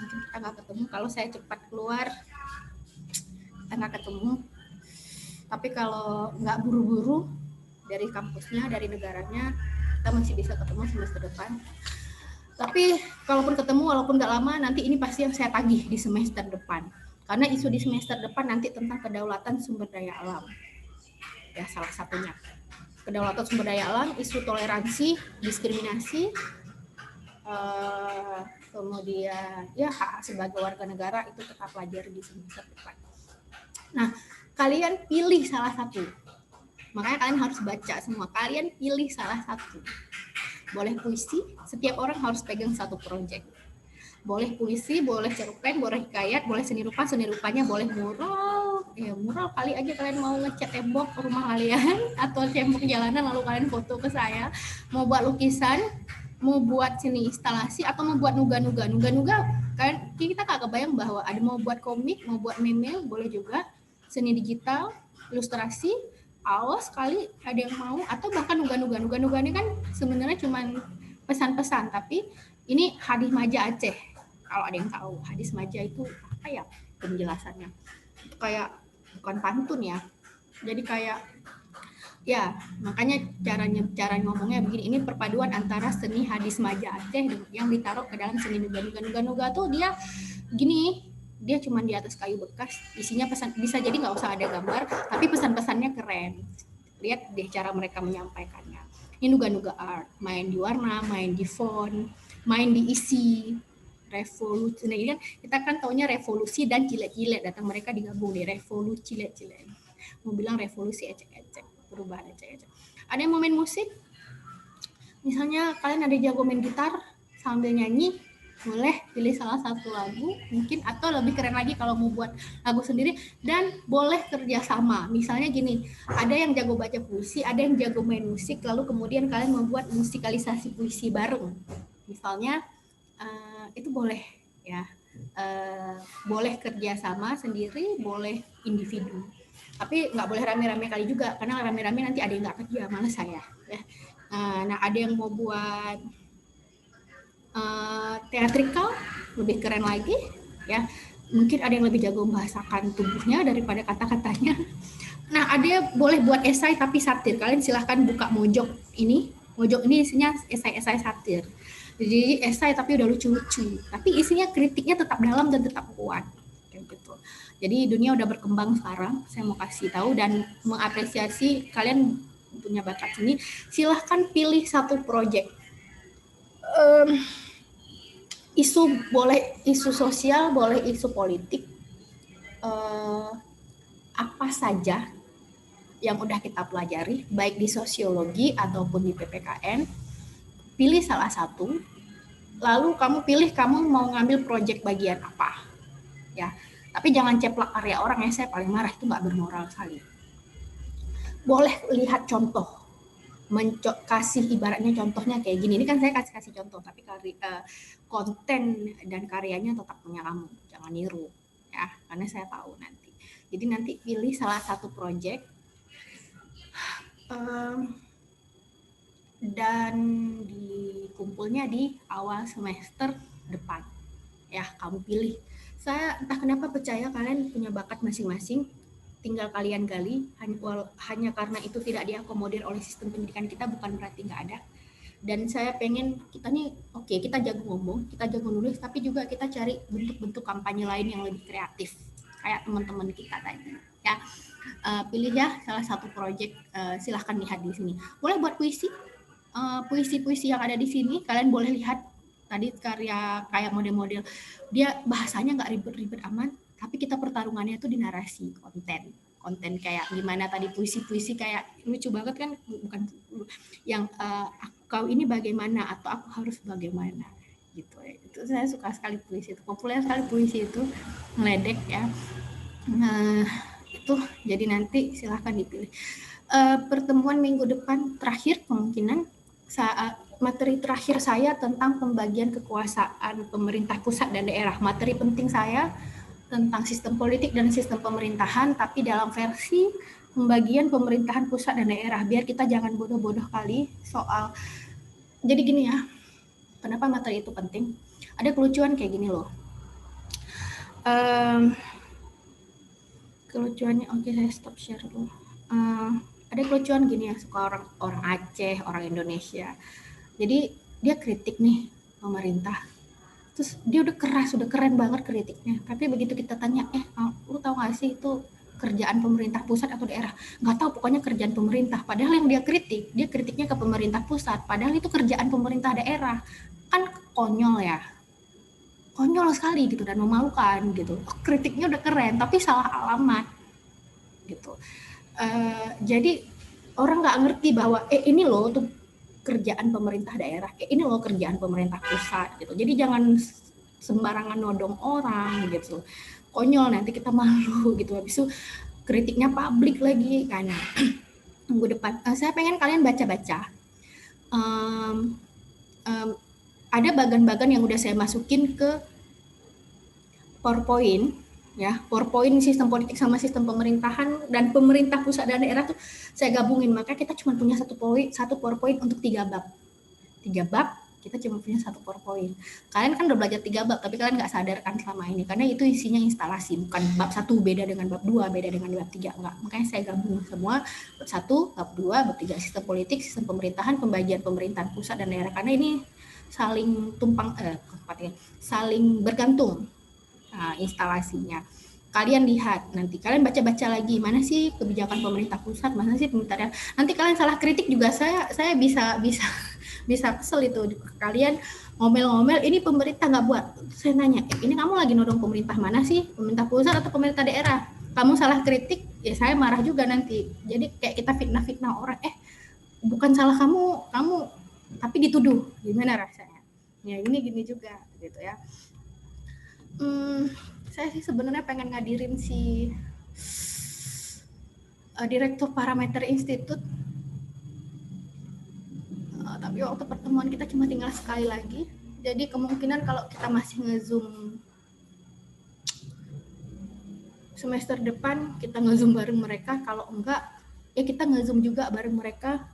mungkin kita nggak ketemu. Kalau saya cepat keluar, kita nggak ketemu. Tapi kalau nggak buru-buru dari kampusnya, dari negaranya, kita masih bisa ketemu semester depan. Tapi kalaupun ketemu, walaupun nggak lama, nanti ini pasti yang saya tagih di semester depan. Karena isu di semester depan nanti tentang kedaulatan sumber daya alam. Ya, salah satunya. Kedaulatan sumber daya alam, isu toleransi, diskriminasi, kemudian ya hak sebagai warga negara itu tetap pelajari di semester depan. Nah, kalian pilih salah satu. Makanya kalian harus baca semua. Kalian pilih salah satu. Boleh puisi, setiap orang harus pegang satu proyek. Boleh puisi, boleh cerpen, boleh hikayat, boleh seni rupanya boleh mural. Ya mural kali aja kalian mau ngecat tembok rumah kalian atau tembok jalanan lalu kalian foto ke saya. Mau buat lukisan, mau buat seni instalasi atau mau buat nuga-nuga. Nuga-nuga kan kita kagak kebayang bahwa ada mau buat komik, mau buat meme, boleh juga. Seni digital, ilustrasi, awas kali ada yang mau, atau bahkan nuga-nuga. Nuga-nuga ini kan sebenarnya cuma pesan-pesan, tapi ini hadis maja Aceh. Kalau ada yang tahu, hadis maja itu apa ya penjelasannya? Itu kayak bukan pantun ya. Jadi kayak ya, makanya cara ngomongnya begini. Ini perpaduan antara seni hadis maja Aceh yang ditaruh ke dalam seni nuga-nuga. Nuga-nuga tuh dia gini, dia cuma di atas kayu bekas, isinya pesan, bisa jadi nggak usah ada gambar, tapi pesan-pesannya keren. Lihat deh cara mereka menyampaikannya. Ini nuga-nuga art, main di warna, main di font, main di isi, revolusi. Nah, ini kan kita kan taunya revolusi dan cilet-cilet, datang mereka digabung di revolusi cilet-cilet. Mau bilang revolusi ecek-ecek, perubahan ecek-ecek. Ada yang mau main musik? Misalnya kalian ada jago main gitar sambil nyanyi, boleh pilih salah satu lagu mungkin, atau lebih keren lagi kalau mau buat lagu sendiri, dan boleh kerjasama. Misalnya gini, ada yang jago baca puisi, ada yang jago main musik, lalu kemudian kalian membuat musikalisasi puisi bareng. Misalnya itu boleh ya, boleh kerjasama sendiri, boleh individu, tapi nggak boleh rame-rame kali juga, karena rame-rame nanti ada yang nggak kerja, malas saya ya. Nah, ada yang mau buat teatrikal, lebih keren lagi ya. Mungkin ada yang lebih jago membahasakan tubuhnya daripada kata-katanya. Nah, ada yang boleh buat esai tapi satir. Kalian silahkan buka Mojok ini. Mojok ini isinya esai-esai satir. Jadi esai tapi udah lucu-lucu. Tapi isinya kritiknya tetap dalam dan tetap kuat. Kayak gitu. Jadi dunia udah berkembang sekarang. Saya mau kasih tahu dan mengapresiasi kalian punya bakat sini. Silahkan pilih satu proyek. Isu boleh isu sosial, boleh isu politik, apa saja yang udah kita pelajari, baik di sosiologi ataupun di PPKN, pilih salah satu, lalu kamu pilih kamu mau ngambil proyek bagian apa, ya. Tapi jangan ceplak karya orang ya, saya paling marah, itu nggak bermoral sekali. Boleh lihat contoh, kasih ibaratnya contohnya kayak gini. Ini kan saya kasih contoh, tapi konten dan karyanya tetap punya kamu, jangan niru ya, karena saya tahu nanti. Jadi nanti pilih salah satu proyek dan dikumpulnya di awal semester depan ya, kamu pilih. Saya entah kenapa percaya kalian punya bakat masing-masing, tinggal kalian gali. Hanya karena itu tidak diakomodir oleh sistem pendidikan kita bukan berarti nggak ada. Dan saya pengen kita nih, oke, kita jago ngomong, kita jago nulis, tapi juga kita cari bentuk-bentuk kampanye lain yang lebih kreatif kayak teman-teman kita tadi ya. Pilih ya salah satu proyek, silahkan lihat di sini. Boleh buat puisi, puisi-puisi yang ada di sini kalian boleh lihat. Tadi karya kayak model-model, dia bahasanya nggak ribet-ribet aman, tapi kita pertarungannya tuh di narasi, konten kayak gimana tadi, puisi-puisi kayak lucu banget kan, bukan yang kau ini bagaimana atau aku harus bagaimana gitu ya. Itu saya suka sekali puisi itu, populer sekali puisi itu, ngeledek ya. Nah itu, jadi nanti silahkan dipilih. Pertemuan minggu depan terakhir kemungkinan saat materi terakhir saya tentang pembagian kekuasaan pemerintah pusat dan daerah. Materi penting saya tentang sistem politik dan sistem pemerintahan, tapi dalam versi pembagian pemerintahan pusat dan daerah, biar kita jangan bodoh-bodoh kali soal. Jadi gini ya, kenapa materi itu penting? Ada kelucuan kayak gini loh. Kelucuannya, oke, saya stop share dulu. Ada kelucuan gini ya, suka orang Aceh, orang Indonesia. Jadi dia kritik nih pemerintah, terus dia udah keras, udah keren banget kritiknya, tapi begitu kita tanya, lu tahu nggak sih itu kerjaan pemerintah pusat atau daerah? Nggak tahu, pokoknya kerjaan pemerintah. Padahal yang dia kritiknya ke pemerintah pusat, padahal itu kerjaan pemerintah daerah. Kan konyol ya, konyol sekali gitu dan memalukan gitu. Kritiknya udah keren tapi salah alamat gitu. Jadi orang nggak ngerti bahwa ini loh tuh kerjaan pemerintah daerah, ini loh kerjaan pemerintah pusat gitu. Jadi jangan sembarangan nodong orang gitu. Konyol, nanti kita malu gitu. Habis itu kritiknya publik lagi kan. Minggu depan saya pengen kalian baca-baca. Ada bagan-bagan yang udah saya masukin ke PowerPoint ya, PowerPoint sistem politik sama sistem pemerintahan dan pemerintah pusat dan daerah tuh saya gabungin, maka kita cuma punya satu PowerPoint untuk 3 bab. 3 bab kita cuma punya satu PowerPoint. Kalian kan udah belajar 3 bab, tapi kalian nggak sadarkan selama ini karena itu isinya instalasi, bukan bab 1 beda dengan bab 2, beda dengan bab 3, enggak. Makanya saya gabung semua bab 1, bab 2, bab 3, sistem politik, sistem pemerintahan, pembagian pemerintahan pusat dan daerah, karena ini saling saling bergantung. Instalasinya. Kalian lihat, nanti kalian baca-baca lagi, mana sih kebijakan pemerintah pusat, mana sih pemerintah daerah. Nanti kalian salah kritik juga saya bisa kesel itu. Kalian ngomel-ngomel, ini pemerintah nggak buat. Saya nanya, ini kamu lagi nodong pemerintah mana sih? Pemerintah pusat atau pemerintah daerah? Kamu salah kritik, ya saya marah juga nanti. Jadi kayak kita fitnah-fitnah orang, bukan salah kamu tapi dituduh. Gimana rasanya? Ya ini gini juga gitu ya. Saya sih sebenarnya pengen ngadirin si Direktur Parameter Institute, tapi waktu pertemuan kita cuma tinggal sekali lagi. Jadi kemungkinan kalau kita masih nge-zoom semester depan, kita nge-zoom bareng mereka. Kalau enggak, ya kita nge-zoom juga bareng mereka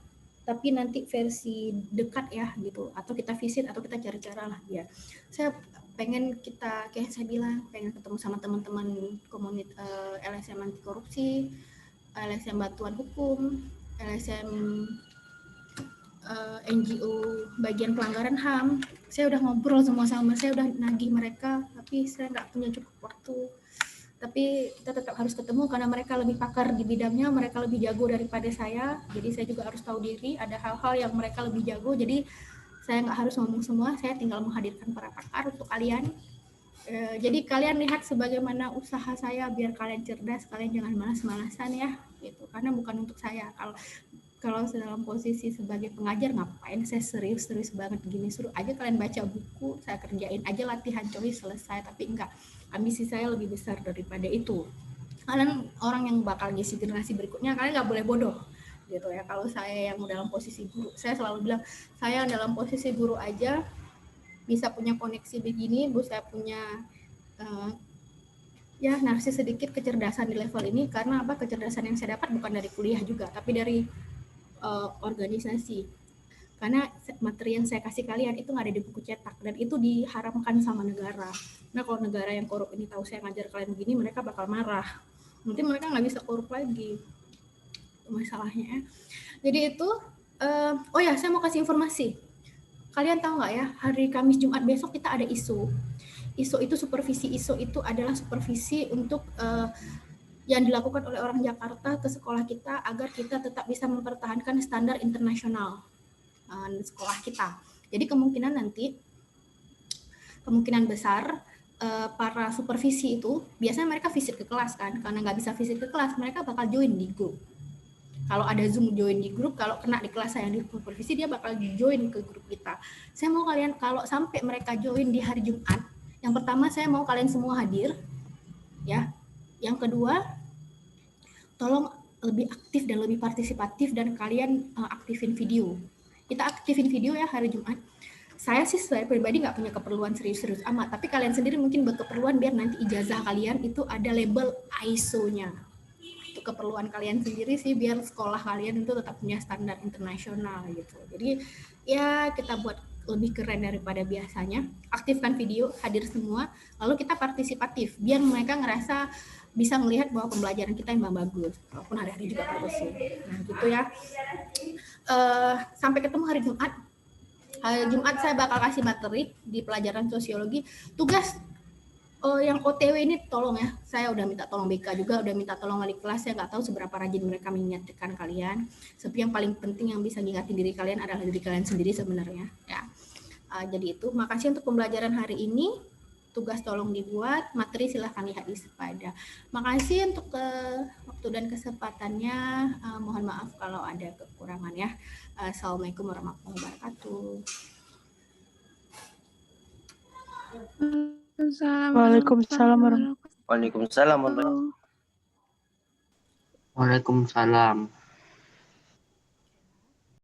tapi nanti versi dekat ya gitu, atau kita visit atau kita cari cara lah ya. Saya pengen kita, kayak saya bilang, pengen ketemu sama teman-teman komunitas LSM anti korupsi, LSM bantuan hukum, LSM NGO bagian pelanggaran HAM. Saya udah ngobrol semua sama, saya udah nagih mereka, tapi saya nggak punya cukup waktu. Tapi kita tetap harus ketemu karena mereka lebih pakar di bidangnya, mereka lebih jago daripada saya. Jadi saya juga harus tahu diri, ada hal-hal yang mereka lebih jago. Jadi saya nggak harus ngomong semua, saya tinggal menghadirkan para pakar untuk kalian. Jadi kalian lihat sebagaimana usaha saya biar kalian cerdas, kalian jangan malas-malasan ya, gitu. Karena bukan untuk saya. Kalau dalam posisi sebagai pengajar, ngapain saya serius banget gini, suruh aja kalian baca buku, saya kerjain aja latihan coy selesai. Tapi enggak, ambisi saya lebih besar daripada itu. Kalian orang yang bakal ngisi generasi berikutnya, kalian nggak boleh bodoh gitu ya. Kalau saya yang dalam posisi guru, saya selalu bilang, saya dalam posisi guru aja bisa punya koneksi begini, Bu, saya punya ya narsis sedikit kecerdasan di level ini, karena apa? Kecerdasan yang saya dapat bukan dari kuliah juga, tapi dari organisasi. Karena materi yang saya kasih kalian itu nggak ada di buku cetak, dan itu diharamkan sama negara. Nah kalau negara yang korup ini tahu saya ngajar kalian begini, mereka bakal marah. Nanti mereka nggak bisa korup lagi. Itu masalahnya. Jadi itu, oh ya saya mau kasih informasi. Kalian tahu nggak ya, hari Kamis Jumat besok kita ada ISO. ISO itu supervisi, ISO itu adalah supervisi untuk yang dilakukan oleh orang Jakarta ke sekolah kita agar kita tetap bisa mempertahankan standar internasional sekolah kita. Jadi kemungkinan besar para supervisi itu biasanya mereka visit ke kelas kan, karena nggak bisa visit ke kelas mereka bakal join di grup. Kalau ada Zoom join di grup, kalau kena di kelas saya yang di supervisi dia bakal join ke grup kita. Saya mau kalian kalau sampai mereka join di hari Jumat, yang pertama saya mau kalian semua hadir ya. Yang kedua, tolong lebih aktif dan lebih partisipatif dan kalian aktifin video. Kita aktifin video ya hari Jumat. Saya sih sebagai pribadi nggak punya keperluan serius-serius amat, tapi kalian sendiri mungkin berkeperluan biar nanti ijazah kalian itu ada label ISO-nya. Itu keperluan kalian sendiri sih biar sekolah kalian itu tetap punya standar internasional gitu. Jadi ya kita buat lebih keren daripada biasanya. Aktifkan video, hadir semua, lalu kita partisipatif biar mereka ngerasa bisa melihat bahwa pembelajaran kita yang bagus, walaupun hari-hari juga bagus sih. Nah gitu ya. Sampai ketemu hari Jumat. Hari Jumat saya bakal kasih materi di pelajaran sosiologi. Tugas yang OTW ini tolong ya. Saya udah minta tolong BK juga, udah minta tolong wali kelas. Saya nggak tahu seberapa rajin mereka mengingatkan kalian. Tapi yang paling penting yang bisa ngingatin diri kalian adalah diri kalian sendiri sebenarnya. Ya. Jadi itu. Makasih untuk pembelajaran hari ini. Tugas tolong dibuat, materi silahkan lihat di sepada. Makasih untuk waktu dan kesempatannya. Mohon maaf kalau ada kekurangan ya. Assalamualaikum warahmatullahi wabarakatuh. Waalaikumsalam warahmatullahi Waalaikumsalam. Waalaikumsalam.